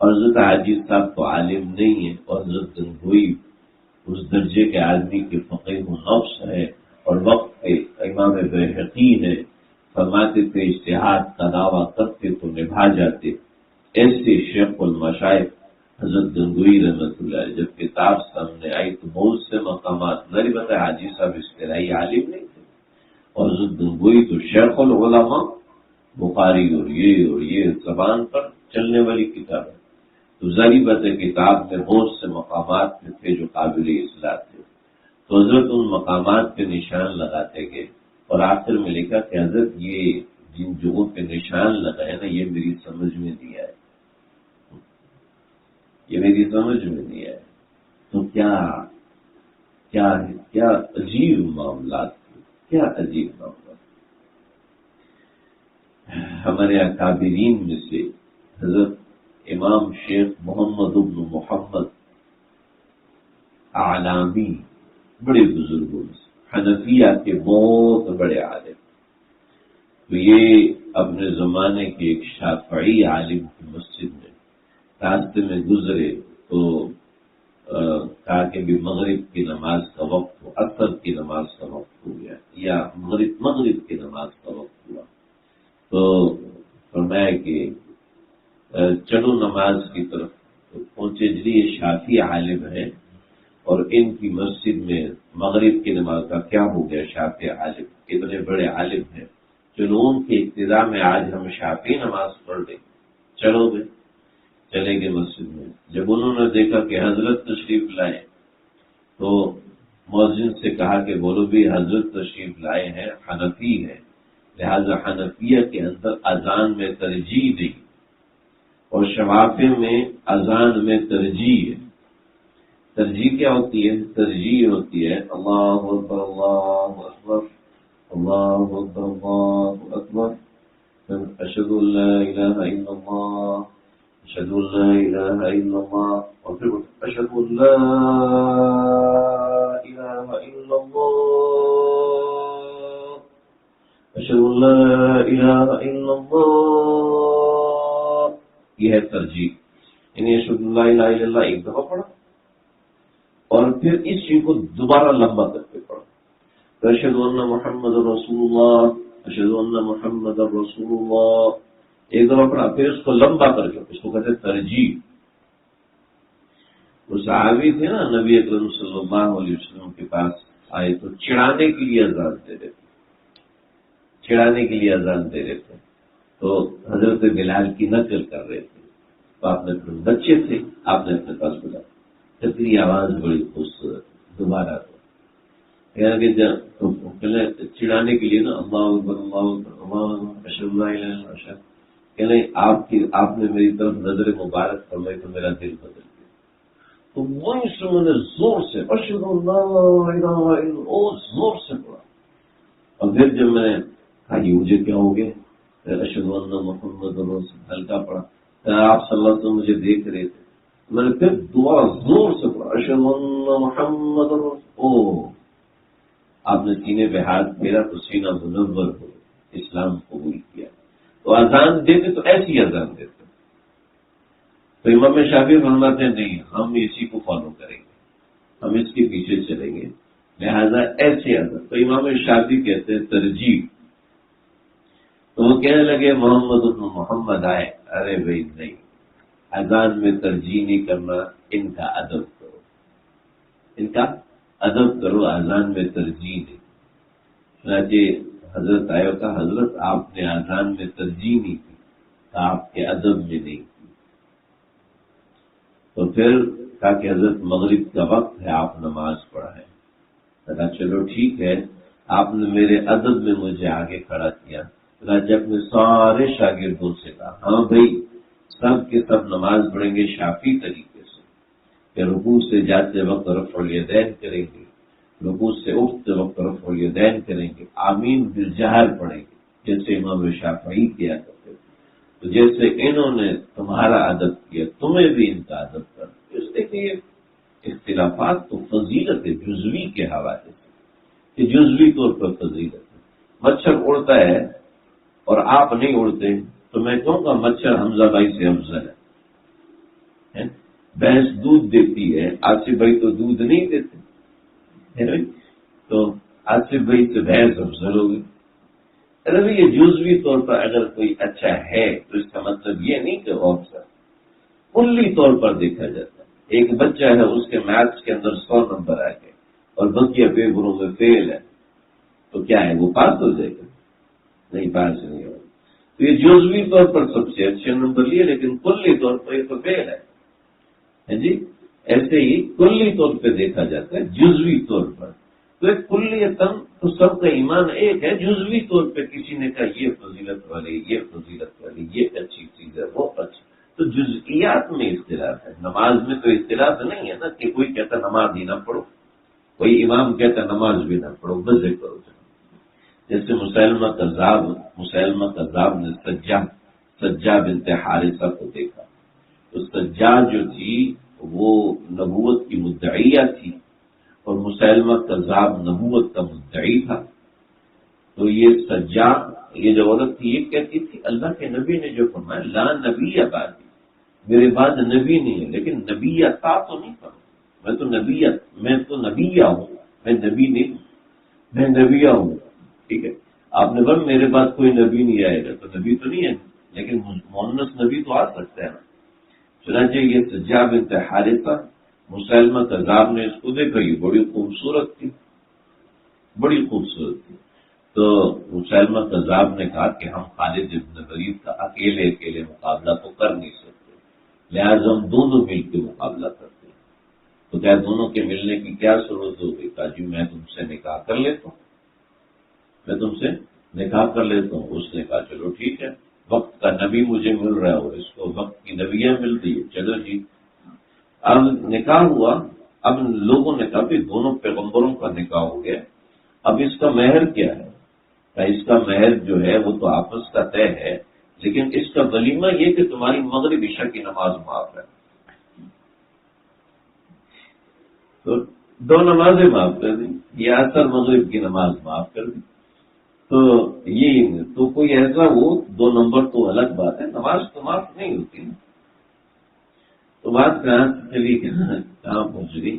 اور حضرت حاجی صاحب تو عالم نہیں ہے، اور حضرت گنگوئی اس درجے کے آدمی کے فقیہ و نفس ہے، اور وقت کے امام بیہقی ہے، فرماتے تھے اجتہاد کا دعویٰ کرتے تو نبھا جاتے۔ ایسے شیخ المشائخ حضرت گنگوئی رحمۃ اللہ، جب کتاب سامنے آئی تو بہت سے مقامات نہیں بتایا، حاجی صاحب اصطلاحی عالم نہیں تھے، اور حضرت گنگوئی تو شیخ العلماء، بخاری اور یہ زبان پر چلنے والی کتاب ہے، تو ظاہری بات ہے کتاب میں بہت سے مقامات تھے جو قابل اصلاح تھے، تو حضرت ان مقامات پہ نشان لگاتے گئے، اور آخر میں لکھا کہ حضرت یہ جن جگہوں پہ نشان لگائے نا یہ میری سمجھ میں نہیں آئے، یہ میری سمجھ میں نہیں آئے۔ تو کیا عجیب معاملات تھے، کیا عجیب معاملات۔ ہمارے اکابرین میں سے حضرت امام شیخ محمد بن محمد اعلامی، بڑے بزرگوں سے حنفیہ کے بہت بڑے عالم، تو یہ اپنے زمانے کے ایک شافعی عالم کی مسجد میں راستے میں گزرے تو کہا کہ بھی مغرب کی نماز کا وقت ہو، عصر کی نماز کا وقت ہو گیا، یا مغرب کی نماز کا وقت ہوا، تو فرمایا کہ چلو نماز کی طرف پہنچے۔ جی یہ شافعی عالم ہے اور ان کی مسجد میں مغرب کی نماز کا کیا ہو گیا، شافعی عالم اتنے بڑے عالم ہیں، چلو ان کی ابتدا میں آج ہم شافعی نماز پڑھ لیں، چلو گے، چلے گئے مسجد میں۔ جب انہوں نے دیکھا کہ حضرت تشریف لائے تو مؤذن سے کہا کہ بولو بھی حضرت تشریف لائے ہیں، حنفی ہے، لہذا حنفیہ کے اندر اذان میں ترجیح نہیں، اور شوافی میں اذان میں ترجیح ہے۔ ترجیح کیا ہوتی ہے؟ ترجیح ہوتی ہے اللہ اکبر اللہ اکبر اللہ اکبر اللہ اکبر، اشہد ان لا الہ الا اللہ اشہد ان لا الہ الا اللہ، اور پھر اشہد ان لا الہ الا اللہ اشہد ان لا الہ الا اللہ، یہ ہے ترجیح، یعنی اشہد ان لا الہ الا اللہ ایک دفعہ پڑھا اور پھر اس چیز کو دوبارہ لمبا کر کے پڑھا، اشہد ان محمد رسول اللہ اشہد ان محمد رسول اللہ ایک دفعہ پڑھا، پھر اس کو لمبا کر کے، اس کو کہتے ہیں ترجیح۔ وہ صحابی تھے نا، نبی اکرم صلی اللہ علیہ وسلم کے پاس آئے تو چڑھانے کے لیے اذان دے رہے تھے، چڑھانے کے لیے اذان دے رہے تھے، تو حضرت بلال کی نقل کر رہے تھے، تو آپ نے بچے تھے، آپ نے اپنے پاس بلایا، تیری آواز بڑی خوبصورت، دوبارہ کہ پہلے چڑھانے کے لیے نا اللہ اکبر اللہ اکبر اللہ اکبر اشہد لا الہ الا اللہ اشہد، کہ نہیں آپ نے میری طرف نظر مبارک فرمائی تو میرا دل بدل گیا، تو وہیں سے میں نے زور سے اشہد لا الہ الا اللہ زور سے پڑھا، اور پھر جب میں نے کہا یہ مجھے کیا ہو گیا، اشہد ان محمد رسول ہلکا پڑھا، آپ صلی اللہ علیہ وسلم مجھے دیکھ رہے تھے، میں نے پھر دوبارہ زور سے پڑھا اشہد ان محمد رسول، آپ نے سینے پہ ہاتھ پھیرا تو سینہ منور ہو، اسلام قبول کیا۔ تو اذان دیتے تو ایسی اذان دیتے، تو امام شافعی فرماتے ہیں نہیں ہم اسی کو فالو کریں گے، ہم اس کے پیچھے چلیں گے، لہذا ایسے اذان، تو امام شافعی کہتے ہیں ترجیح۔ تو وہ کہنے لگے محمد ابن محمد آئے، ارے بھائی نہیں، اذان میں ترجیح نہیں کرنا، ان کا ادب کرو، ان کا ادب کرو، اذان میں ترجیح نہیں۔ چنانچہ حضرت آئے کا حضرت آپ نے اذان میں ترجیح نہیں کی، آپ کے ادب میں نہیں کی، تو پھر کہا کہ حضرت مغرب کا وقت ہے، آپ نماز پڑھائیں، کہا چلو ٹھیک ہے، آپ نے میرے ادب میں مجھے آگے کھڑا کیا، چنانچہ اپنے سارے شاگردوں سے کہا ہاں بھائی سب کے سب نماز پڑھیں گے شافعی طریقے سے، کہ رکوع سے جاتے وقت رفع الیدین کریں گے، رکوع سے اٹھتے وقت رفع الیدین کریں گے، آمین بالجہر پڑھیں گے جیسے امام شافعی کیا کرتے تھے، تو جیسے انہوں نے تمہارا ادب کیا تمہیں بھی ان کا ادب کرنا۔ اس لیے اختلافات تو فضیلت ہے جزوی کے حوالے سے، کہ جزوی طور پر فضیلت ہے، مچھر اڑتا ہے اور آپ نہیں اڑتے تو میں کہوں گا مچھر حمزہ بھائی سے افضل ہے، بھینس دودھ دیتی ہے، آصف بھائی تو دودھ نہیں دیتے، تو آصف بھائی سے بھینس افضل ہوگی۔ ارے یہ جزوی طور پر اگر کوئی اچھا ہے تو اس کا مطلب یہ نہیں کہ افضل، کلی طور پر دیکھا جاتا ہے، ایک بچہ ہے اس کے میتھس کے اندر 100 نمبر آ گئے اور بقیہ پیپروں میں فیل ہے، تو کیا ہے وہ پاس ہو جائے گا؟ نہیں، پاس نہیں ہوگا۔ تو یہ جزوی طور پر سب سے اچھے نمبر لیے، لیکن کلی طور پر یہ تو فیل ہے جی۔ ایسے ہی کلی طور پہ دیکھا جاتا ہے، جزوی طور پر تو ایک کلیتاً تو سب کا ایمان ایک ہے، جزوی طور پہ کسی نے کہا یہ فضیلت والی، یہ فضیلت والی، یہ اچھی چیز ہے، وہ اچھی، تو جزئیات میں اختلاف ہے۔ نماز میں تو اختلاف نہیں ہے نا، کہ کوئی کہتا نماز ہی نہ پڑھو، کوئی امام کہتا نماز بھی نہ پڑھو، مزے کرو۔ جیسے مسیلمہ کذاب نے سجا بنت حارثہ کو دیکھا، تو سجا جو تھی وہ نبوت کی مدعیہ تھی اور مسیلمہ کذاب نبوت کا مدعی تھا، تو یہ سجا، یہ جو عورت تھی یہ کہتی تھی اللہ کے نبی نے جو فرمایا لا نبی بعدی، میرے بعد نبی نہیں ہے، لیکن نبیتا تو نہیں کروں، میں تو نبیہ ہوں، میں نبی نہیں ہوں، میں نبیہ ہوں، ٹھیک ہے۔ آپ نے کہا میرے بعد کوئی نبی نہیں آئے گا، تو نبی تو نہیں ہے، لیکن مؤنث نبی تو آ سکتا ہے نا۔ چنانچہ یہ سجا بنت حارثہ، مسیلمہ کذاب نے اس کو دیکھا، یہ بڑی خوبصورت تھی، بڑی خوبصورت تھی، تو مسیلمہ کذاب نے کہا کہ ہم خالد بن ولید کا اکیلے مقابلہ تو کر نہیں سکتے، لہٰذا ہم دونوں مل کے مقابلہ کرتے ہیں۔ تو کیا دونوں کے ملنے کی کیا ضرورت ہوگی؟ کہا جی میں تم سے نکاح کر لیتا ہوں، میں تم سے نکاح کر لیتا ہوں۔ اس نے کہا چلو ٹھیک ہے، وقت کا نبی مجھے مل رہا ہے اور اس کو وقت کی نبیاں ملتی ہے، چلو جی۔ اب نکاح ہوا، اب لوگوں نے کہا بھی دونوں پیغمبروں کا نکاح ہو گیا، اب اس کا مہر کیا ہے؟ اس کا مہر جو ہے وہ تو آپس کا طے ہے، لیکن اس کا ولیمہ یہ کہ تمہاری مغرب عشاء کی نماز معاف ہے۔ تو دو نمازیں معاف کر دی، یہ اثر مغرب کی نماز معاف کر دی۔ تو یہ تو کوئی ایسا وہ 2 نمبر تو الگ بات ہے، نماز تو معاف نہیں ہوتی نا۔ تو بات کہاں چلی کہاں پہنچ گئی؟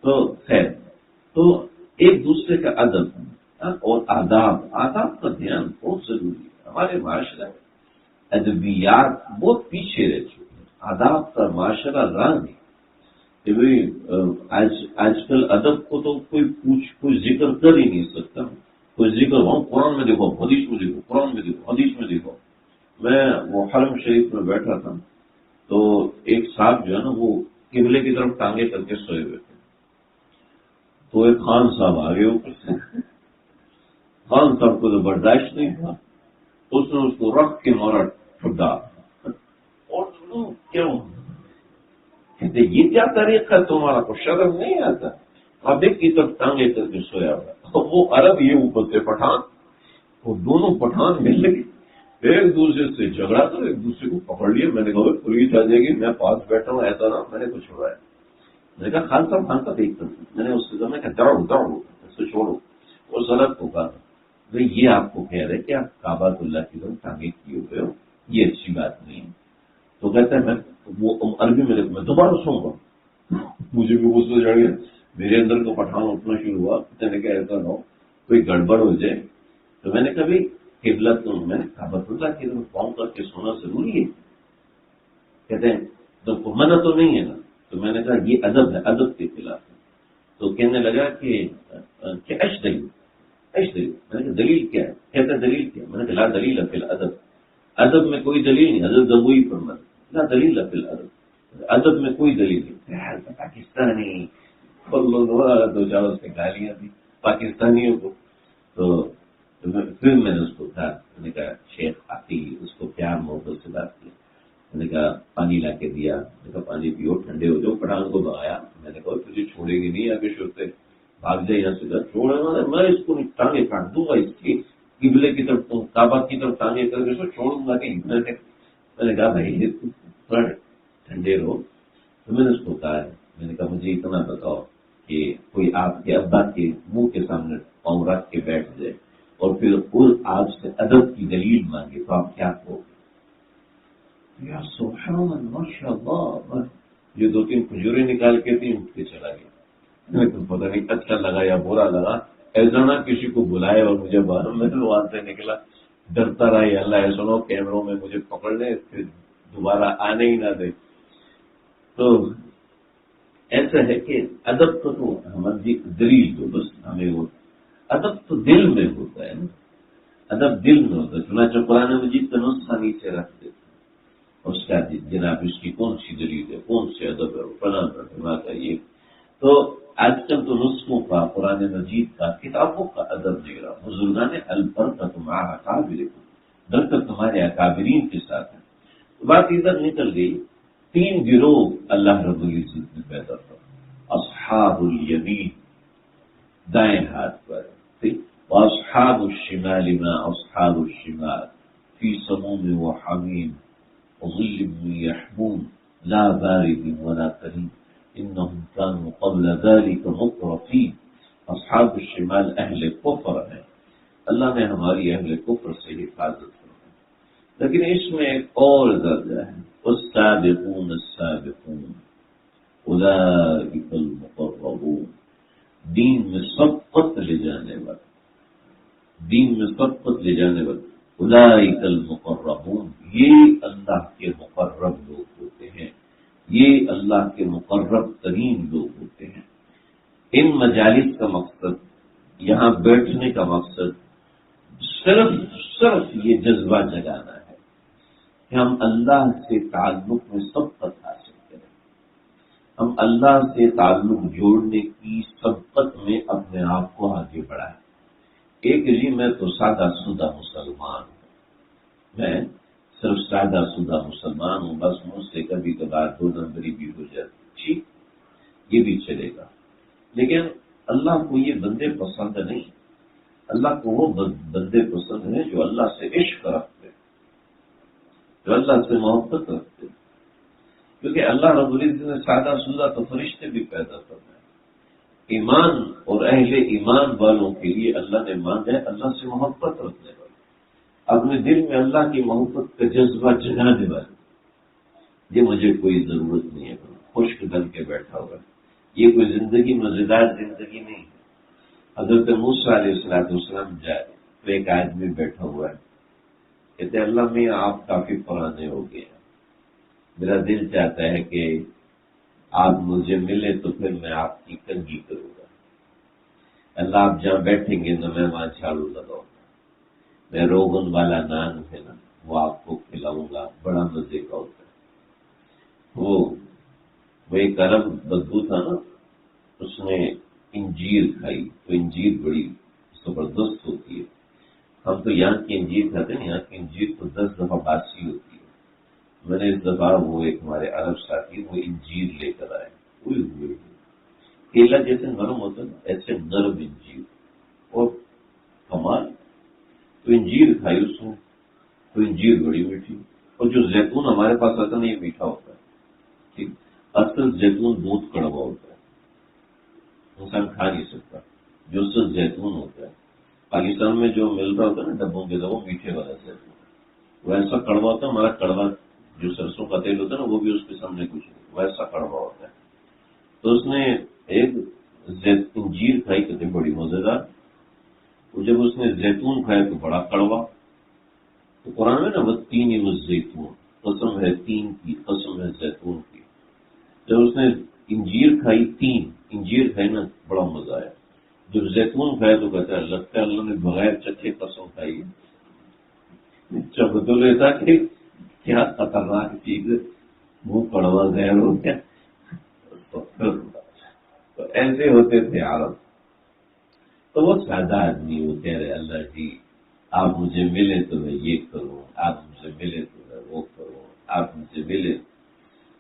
تو خیر، تو ایک دوسرے کا ادب اور آداب کا دھیان بہت ضروری ہے۔ ہمارے معاشرے میں ادبیات بہت پیچھے رہ چکے ہیں، آداب کا معاشرہ رہا نہیں کہ بھائی آج کل ادب کو تو کوئی ذکر کر ہی نہیں سکتا، کوئی ذکر ہو قرآن میں دیکھو، حدیث میں دیکھو، قرآن میں دیکھو، حدیث میں دیکھو۔ میں وہ حرم شریف میں بیٹھا تھا تو ایک صاحب جو ہے نا وہ قبلے کی طرف ٹانگے کر کے سوئے ہوئے تھے، تو ایک خان صاحب آگے اوپر سے، خان صاحب کو تو برداشت نہیں تھا، اس نے اس کو رکھ کے مارا ٹھڈا، اور کیوں کہتے یہ کیا طریقہ ہے تمہارا، کو شرم نہیں آتا؟ اب ایک کی طرف ٹانگے کر کے سویا ہوا، وہ عرب یہ اوپر سے پٹھان، وہ دونوں پٹھان مل گئے، ایک دوسرے سے جھگڑا کر ایک دوسرے کو پکڑ لیا۔ میں نے کہا پولیس آ جائے گی، میں پاس بیٹھا ہوں، ایسا نہ میں نے کچھ چھوڑا ہے۔ میں نے کہا خان صاحب ایک طرف، میں نے اس سے کہا دوڑو اس کو چھوڑو، اور سڑک کو کہا بھائی یہ آپ کو کہہ رہے کہ آپ کعبۃ اللہ کی طرف ٹانگے کیے ہوئے ہو، یہ اچھی بات نہیں ہے۔ تو کہتا ہے میں وہ عربی میں دوبارہ سوں گا، مجھے بھی غصہ چڑھ گیا، میرے اندر کو پٹھان اٹھنا شروع ہوا۔ میں نے کہا ایسا نہ ہو کوئی گڑبڑ ہو جائے، تو میں نے کہا بھائی قبلت میں نے کعبۃ اللہ کی طرف پاؤں کر کے سونا ضروری ہے؟ کہتے ہیں تو منع تو نہیں ہے نا؟ تو میں نے کہا یہ ادب ہے، ادب کے خلاف ہے۔ تو کہنے لگا کہ اشدئی میں نے کہا دلیل کیا ہے؟ کہتا دلیل کیا؟ میں نے کہا لا دلیل فی الادب، ادب میں کوئی دلیل نہیں، ادب دبوئی پر مت، لا دلیل فی الادب، ادب میں کوئی دلیل نہیں۔ پاکستانی دو چار اس نے گالیاں دی پاکستانیوں کو۔ تو پھر میں نے اس کو کہا، میں نے کہا شیخ آتی، اس کو پیار محبت سے بات کی، میں نے کہا پانی لا کے دیا، میں نے کہا پانی پیو ٹھنڈے ہو جاؤ، پٹھان کو بغایا، میں نے کہا تجھے چھوڑے گی نہیں آگے شوتے بھاگ جائے یہاں سے، چھوڑے میں اس کو ٹانگے کاٹ دوں گا، اس کی قبلے کی طرف کعبہ کی طرف ٹانگے کر کے اس کو چھوڑوں گا نہیں۔ میں نے کہا بھائی تھوڑا ٹھنڈے رہو۔ تو میں نے اس کو کہا ہے، میں نے کہا مجھے اتنا بتاؤ کہ کوئی آپ کے ابا کے منہ کے سامنے پاؤں رکھ کے بیٹھ جائے اور پھر آپ سے ادب کی دلیل مانگے تو آپ کیا کہو گے؟ یا سبحان اللہ ماشاء اللہ، یہ 2-3 کھجوریں نکال کے تھی، اٹھ کے چلا گیا۔ میں تو پتہ نہیں اچھا لگا یا برا لگا، ایسا نہ کسی کو بلائے اور مجھے باہر میں وہاں سے نکلا ڈرتا رہا، یا اللہ ایسا نہ کیمروں میں مجھے پکڑ لے پھر دوبارہ آنے ہی نہ دے۔ تو ایسا ہے کہ ادب تو ہماری دلیل تو بس ہمیں وہ ادب تو دل میں ہوتا ہے نا، ادب دل میں ہوتا ہے۔ چنانچہ قرآن مجید کا نسخہ نیچے رکھ دیتے اس کا جناب اس کی کون سی دلیل ہے، کون سے ادب ہے، فلاں کا کا یہ۔ تو آج کل تو نسخوں کا، قرآن مجید کا، کتابوں کا ادب نہیں رہا۔ بزرگان البرکت مع اکابرکم، برکت تمہارے اکابرین کے ساتھ ہے۔ بات ادھر نکل گئی، 3 گروہ اللہ رب العزت نے پیدا کر، اصحاب الیمین دائیں ہاتھ پر، واصحاب الشمال ما اصحاب الشمال فی سموم وحمیم وظل من یحموم لا بارد ولا کریم انہم کانوا قبل ذلک مترفین۔ اصحاب الشمال اہل کفر ہیں، اللہ نے ہماری اہل کفر سے حفاظت کی، لیکن اس میں ایک اور درجہ ہے، والسابقون السابقون اولئک المقربون، دین میں سبقت لے جانے والے، دین میں سبقت لے جانے والے، اولئک المقربون، یہ اللہ کے مقرب لوگ ہوتے ہیں، یہ اللہ کے مقرب ترین لوگ ہوتے ہیں۔ ان مجالس کا مقصد، یہاں بیٹھنے کا مقصد صرف یہ جذبہ جگانا ہے کہ ہم اللہ سے تعلق میں سبقت حاصل کریں، ہم اللہ سے تعلق جوڑنے کی سبقت میں اپنے آپ کو آگے بڑھائیں۔ ایک جی میں تو سادہ سودہ مسلمان ہوں، میں صرف سادہ سودہ مسلمان ہوں، بس مجھ سے کبھی کبھار 2 نمبری بھی ہو جاتی، ٹھیک، یہ بھی چلے گا، لیکن اللہ کو یہ بندے پسند نہیں۔ اللہ کو وہ بندے پسند ہیں جو اللہ سے عشق رکھتے، جو اللہ سے محبت رکھتے، کیونکہ اللہ رب العزت نے سادہ سودہ تو فرشتے بھی پیدا کرنا ہے۔ ایمان اور اہل ایمان والوں کے لیے اللہ نے مانگا ہے اللہ سے محبت رکھنے والے، اپنے دل میں اللہ کی محبت کا جذبہ جگانے والے۔ یہ مجھے کوئی ضرورت نہیں ہے، خشک بن کے بیٹھا ہوا ہے، یہ کوئی زندگی مزیدار زندگی نہیں ہے۔ حضرت موسیٰ علیہ السلام جائے تو ایک آدمی بیٹھا ہوا ہے، کہتے اللہ میں آپ کافی پرانے ہو گئے ہیں، میرا دل چاہتا ہے کہ آپ مجھے ملے تو پھر میں آپ کی کنگھی کروں گا، اللہ آپ جہاں بیٹھیں گے نہ میں وہاں جھاڑو لگاؤں گا، میں روغن والا نان ہے نا وہ آپ کو کھلاؤں گا، بڑا مزے کا ہوتا ہے۔ وہ ایک عرب بدبو تھا نا، اس نے انجیر کھائی تو انجیر بڑی زبردست ہوتی ہے، ہم تو یہاں کی انجیر کھاتے ہیں، یہاں کی انجیر تو 10 دفعہ باسی ہوتی ہے۔ میں نے اس دفعہ وہ ایک ہمارے عرب ساتھی وہ انجیر لے کر آئے، ہوئی کیلا جیسے نرم ہوتا ہے ایسے نرم انجیر، اور کمال، تو انجیر کھائی اس نے تو انجیر بڑی میٹھی، اور جو زیتون ہمارے پاس آتا نا یہ میٹھا ہوتا ہے، ٹھیک، اصل زیتون دودھ کڑوا ہوتا ہے، انسان کھا نہیں سکتا، جو اصل زیتون ہوتا ہے پاکستان میں جو مل رہا ہوتا ہے نا ڈبوں کے وہ میٹھے والا زیتون، وہ ایسا کڑوا ہوتا ہے، ہمارا کڑوا جو سرسوں کا تیل ہوتا ہے نا وہ بھی اس کے سامنے کچھ نہیں، وہ ایسا کڑوا ہوتا ہے۔ تو اس نے ایک انجیر کھائی کہتے بڑی مزیدار، وہ جب اس نے زیتون کھایا تو بڑا کڑوا، تو قرآن میں نا وہ تین زیتون، قسم ہے تین کی، قسم ہے زیتون کی، جب اس نے انجیر کھائی، 3 انجیر کھائی نا بڑا مزہ آیا، جب زیتون کھایا تو کہتا ہے لگتا ہے اللہ نے بغیر چکھے قسم کھائی، چب تو لیتا کہ کیا خطرناک چیز ہے، منہ کڑوا زہر ہو گیا۔ تو ایسے ہوتے تھے عرب، تو وہ سادہ آدمی وہ کہہ رہے اللہ جی آپ مجھے ملے تو میں یہ کروں، آپ مجھے ملے تو میں وہ کروں، آپ مجھے ملے۔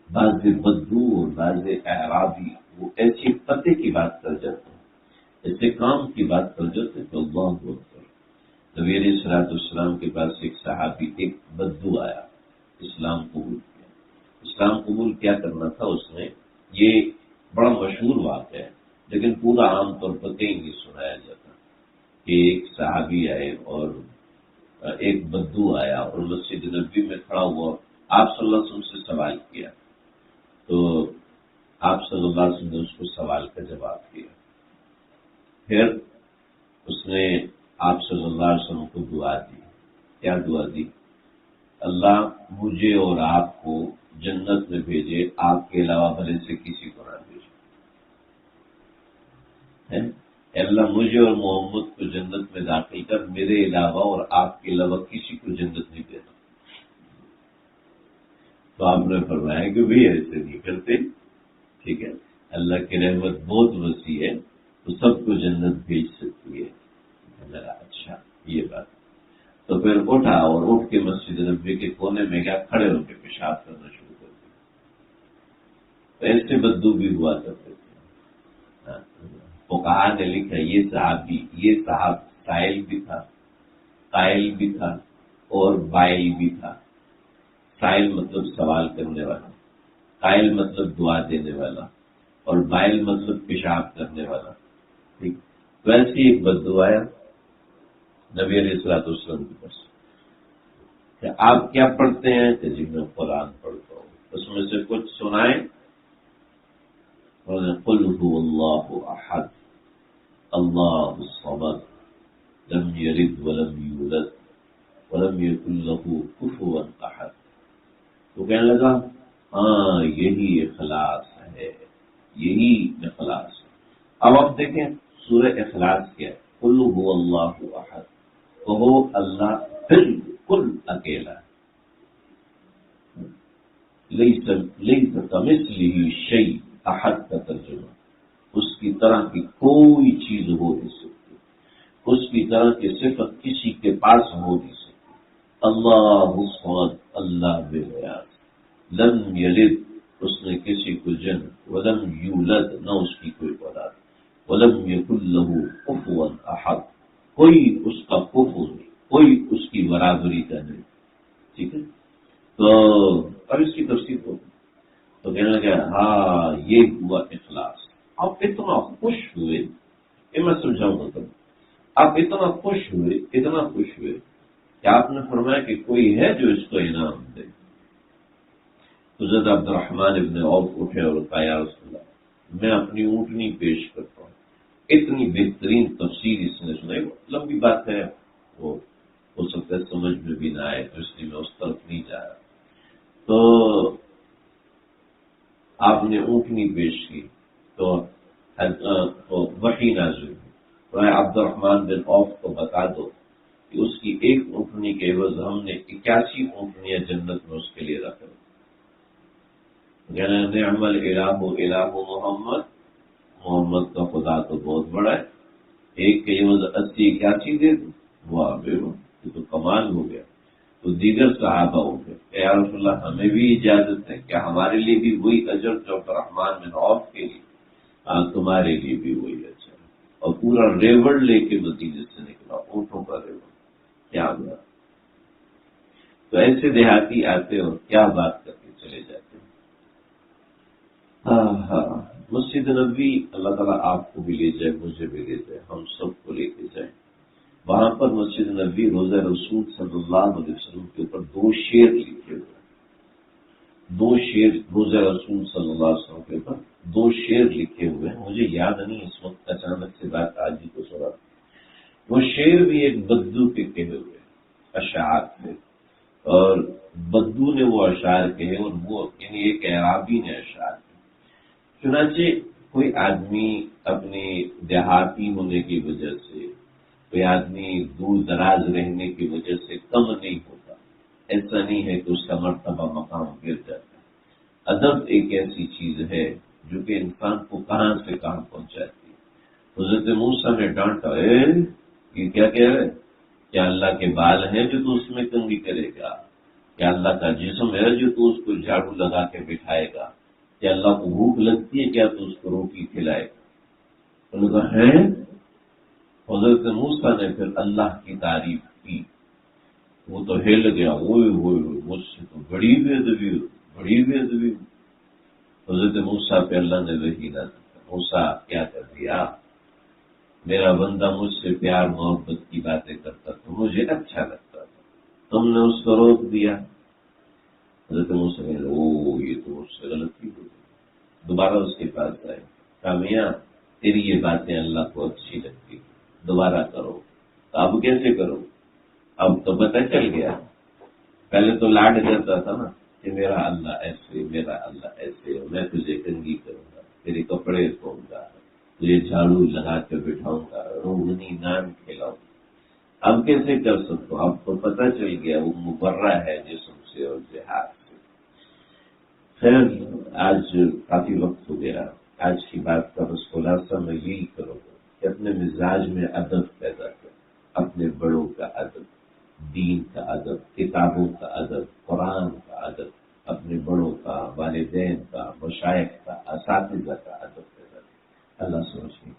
بعض بدو اور بعض اعرابی وہ ایسی پتے کی بات کر جاتے ہیں، ایسے کام کی بات کر جاتے ہیں تو اللہ اکبر۔ نبی علیہ الصلوٰۃ والسلام کے پاس ایک صحابی ایک بدو آیا، اسلام قبول کیا۔ اسلام قبول کیا کرنا تھا اس نے، یہ بڑا مشہور واقعہ ہے لیکن پورا عام طور پر کہیں نہیں سنایا جاتا، کہ ایک صحابی آئے اور ایک بدو آیا اور مسجد نبوی میں کھڑا ہوا، آپ صلی اللہ علیہ وسلم سے سوال کیا، تو آپ صلی اللہ علیہ وسلم نے اس کو سوال کا جواب دیا، پھر اس نے آپ صلی اللہ علیہ وسلم کو دعا دی، کیا دعا دی؟ اللہ مجھے اور آپ کو جنت میں بھیجے، آپ کے علاوہ بھلے سے کسی کو نہ بھیجے، اللہ مجھے اور محمد کو جنت میں داخل کر، میرے علاوہ اور آپ کے علاوہ کسی کو جنت نہیں دینا۔ تو آپ نے فرمایا کہ بھی ایسے نہیں کرتے، ٹھیک ہے، اللہ کی رحمت بہت وسیع ہے تو سب کو جنت بھیج سکتی ہے۔ اچھا یہ بات، تو پھر اٹھا اور اٹھ کے مسجد نبوی کے کونے میں گیا، کھڑے ہو کے پیشاب کرنا شروع کر دیا۔ تو ایسے بدو بھی ہوا کرتے تھے، فقہا نے لکھا یہ صحابی، یہ صاحب سائل بھی تھا، قائل بھی تھا اور بائل بھی تھا۔ سائل مطلب سوال کرنے والا، قائل مطلب دعا دینے والا، اور بائل مطلب پیشاب کرنے والا، ٹھیک۔ ویسے ہی ایک بدو آیا نبی علیہ الصلوٰۃ والسلام کے پاس، کہ آپ کیا پڑھتے ہیں؟ کہ جی میں قرآن پڑھتا ہوں، اس میں سے کچھ سنائیں؟ قل هو اللہ احد اللہ الصمد لم یلد ولم یولد ولم یکن له کفوا احد۔ تو کہنے لگا ہاں یہی اخلاص ہے، یہی اخلاص ہے۔ اب آپ دیکھیں سورہ اخلاص کیا ہے، قل هو اللہ احد، کہو اللہ بالکل اکیلا ہے، لیس کمثلہ شیء، احد کا ترجمہ، اس کی طرح کی کوئی چیز ہو نہیں سکتی، اس کی طرح کی صفت کسی کے پاس ہو نہیں سکتی۔ اللہ الصمد، اللہ بے نیاز، لم یلد، اس نے کسی کو جنم، ولم یولد، نہ اس کی کوئی اولاد، ولم یکن لہ کفوا احد، کوئی اس کا کفو نہیں، کوئی اس کی برابری کا نہیں۔ ٹھیک ہے، تو اب اس کی تفصیل ہو تو کہنے لگا ہاں یہ ہوا اخلاص۔ آپ اتنا خوش ہوئے، یہ میں سمجھاؤں گا تب، آپ اتنا خوش ہوئے، اتنا خوش ہوئے کہ آپ نے فرمایا کہ کوئی ہے جو اس کو انعام دے۔ حضرت عبد الرحمن ابن عوف اٹھے اور کہا یا رسول اللہ میں اپنی اونٹنی پیش کرتا ہوں۔ اتنی بہترین تفصیل اس نے سنائی، لمبی بات ہے، وہ ہو سکتا ہے سمجھ میں بھی نہ آئے، تو اس لیے میں اس طرف نہیں جا رہا۔ تو آپ نے اونٹنی پیش کی تو وحی نازل ہوئی، عبد الرحمن بن عوف کو بتا دو کہ اس کی ایک اونٹنی کے عوض ہم نے 81 اونٹنیاں جنت میں اس کے لیے رکھ دی۔ نعم الہ الہ محمد، محمد کا خدا تو بہت بڑا ہے، ایک کے عوض 80 81 دے دو، واہ بے یہ تو کمال ہو گیا۔ تو دیگر صحابہ اٹھے کہ یا رسول اللہ ہمیں بھی اجازت ہے، کیا ہمارے لیے بھی وہی اجر جو عبد الرحمن بن عوف کے لیے؟ تمہارے لیے بھی وہی اجر، اور پورا ریوڑ لے کے مدینے سے نکلا، اونٹوں کا ریوڑ، کیا ہوا؟ تو ایسے دیہاتی آتے اور کیا بات کر کے چلے جاتے ہیں۔ ہاں مسجد نبوی، اللہ تعالیٰ آپ کو بھی لے جائے، مجھے بھی لے جائے، ہم سب کو لے کے جائیں۔ وہاں پر مسجد نبوی روضہ رسول صلی اللہ علیہ وسلم کے اوپر 2 شعر لکھے ہوئے ہیں، 2 شعر روضہ رسول صلی اللہ علیہ وسلم کے اوپر 2 شعر لکھے ہوئے ہیں، مجھے یاد نہیں اس وقت، اچانک سے بات آج ہی کو سنا۔ وہ شعر بھی ایک بدو کے کہے ہوئے اشعار تھے، اور بدو نے وہ اشعار کہے، اور وہ یعنی ایک اعرابی نے اشعار کہے۔ چنانچہ کوئی آدمی اپنی دیہاتی ہونے کی وجہ سے، کوئی آدمی دور دراز رہنے کی وجہ سے کم نہیں ہوتا، ایسا نہیں ہے کہ اس کا مرتبہ مقام گر جاتا ہے۔ ادب ایک ایسی چیز ہے جو کہ انسان کو کہاں سے کہاں پہنچاتی ہے۔ حضرت موسیٰ نے ڈانٹا، یہ کیا کہہ رہے؟ کیا اللہ کے بال ہیں جو تو اس میں کنگھی کرے گا؟ کیا اللہ کا جسم ہے جو تو اس کو جھاڑو لگا کے بٹھائے گا؟ کیا اللہ کو بھوک لگتی ہے کیا تو اس کو روٹی کھلائے گا؟ انہوں نے کہا ہے۔ حضرت موسیٰ نے پھر اللہ کی تعریف کی، وہ تو ہل گیا، اوئے ہوئے مجھ سے تو بڑی بے ادبی ہو، بڑی بے ادبی ہو۔ حضرت موسیٰ پہ اللہ نے وحی نازل کی، موسیٰ کیا کر دیا؟ میرا بندہ مجھ سے پیار محبت کی باتیں کرتا تو مجھے اچھا لگتا تھا، تم نے اس کو روک دیا۔ حضرت موسیٰ نے یہ تو مجھ سے غلطی ہو گئی۔ دوبارہ اس کے پاس آئے، کہا میاں تیری یہ باتیں اللہ کو اچھی لگتی، دوبارہ کرو۔ تو اب کیسے کرو؟ اب تو پتہ چل گیا، پہلے تو لاڈ کرتا تھا نا کہ میرا اللہ ایسے، میرا اللہ ایسے، میں تجھے کنگھی کروں گا، تیرے کپڑے دھوؤں گا، تجھے جھاڑو لگا کے بٹھاؤں گا، روغنی نان کھلاؤں گا۔ اب کیسے کر سکتا ہوں؟ اب تو پتہ چل گیا وہ مبرہ ہے جسم سے اور جہاد سے۔ خیر آج کافی وقت ہو گیا، آج کی بات کا بس خلاصہ میں یہی کروں گا کہ اپنے مزاج میں ادب پیدا کر، اپنے بڑوں کا ادب، دین کا ادب، کتابوں کا ادب، قرآن کا ادب، اپنے بڑوں کا، والدین کا، مشائخ کا، اساتذہ کا ادب پیدا کر۔ اللہ سمجھنے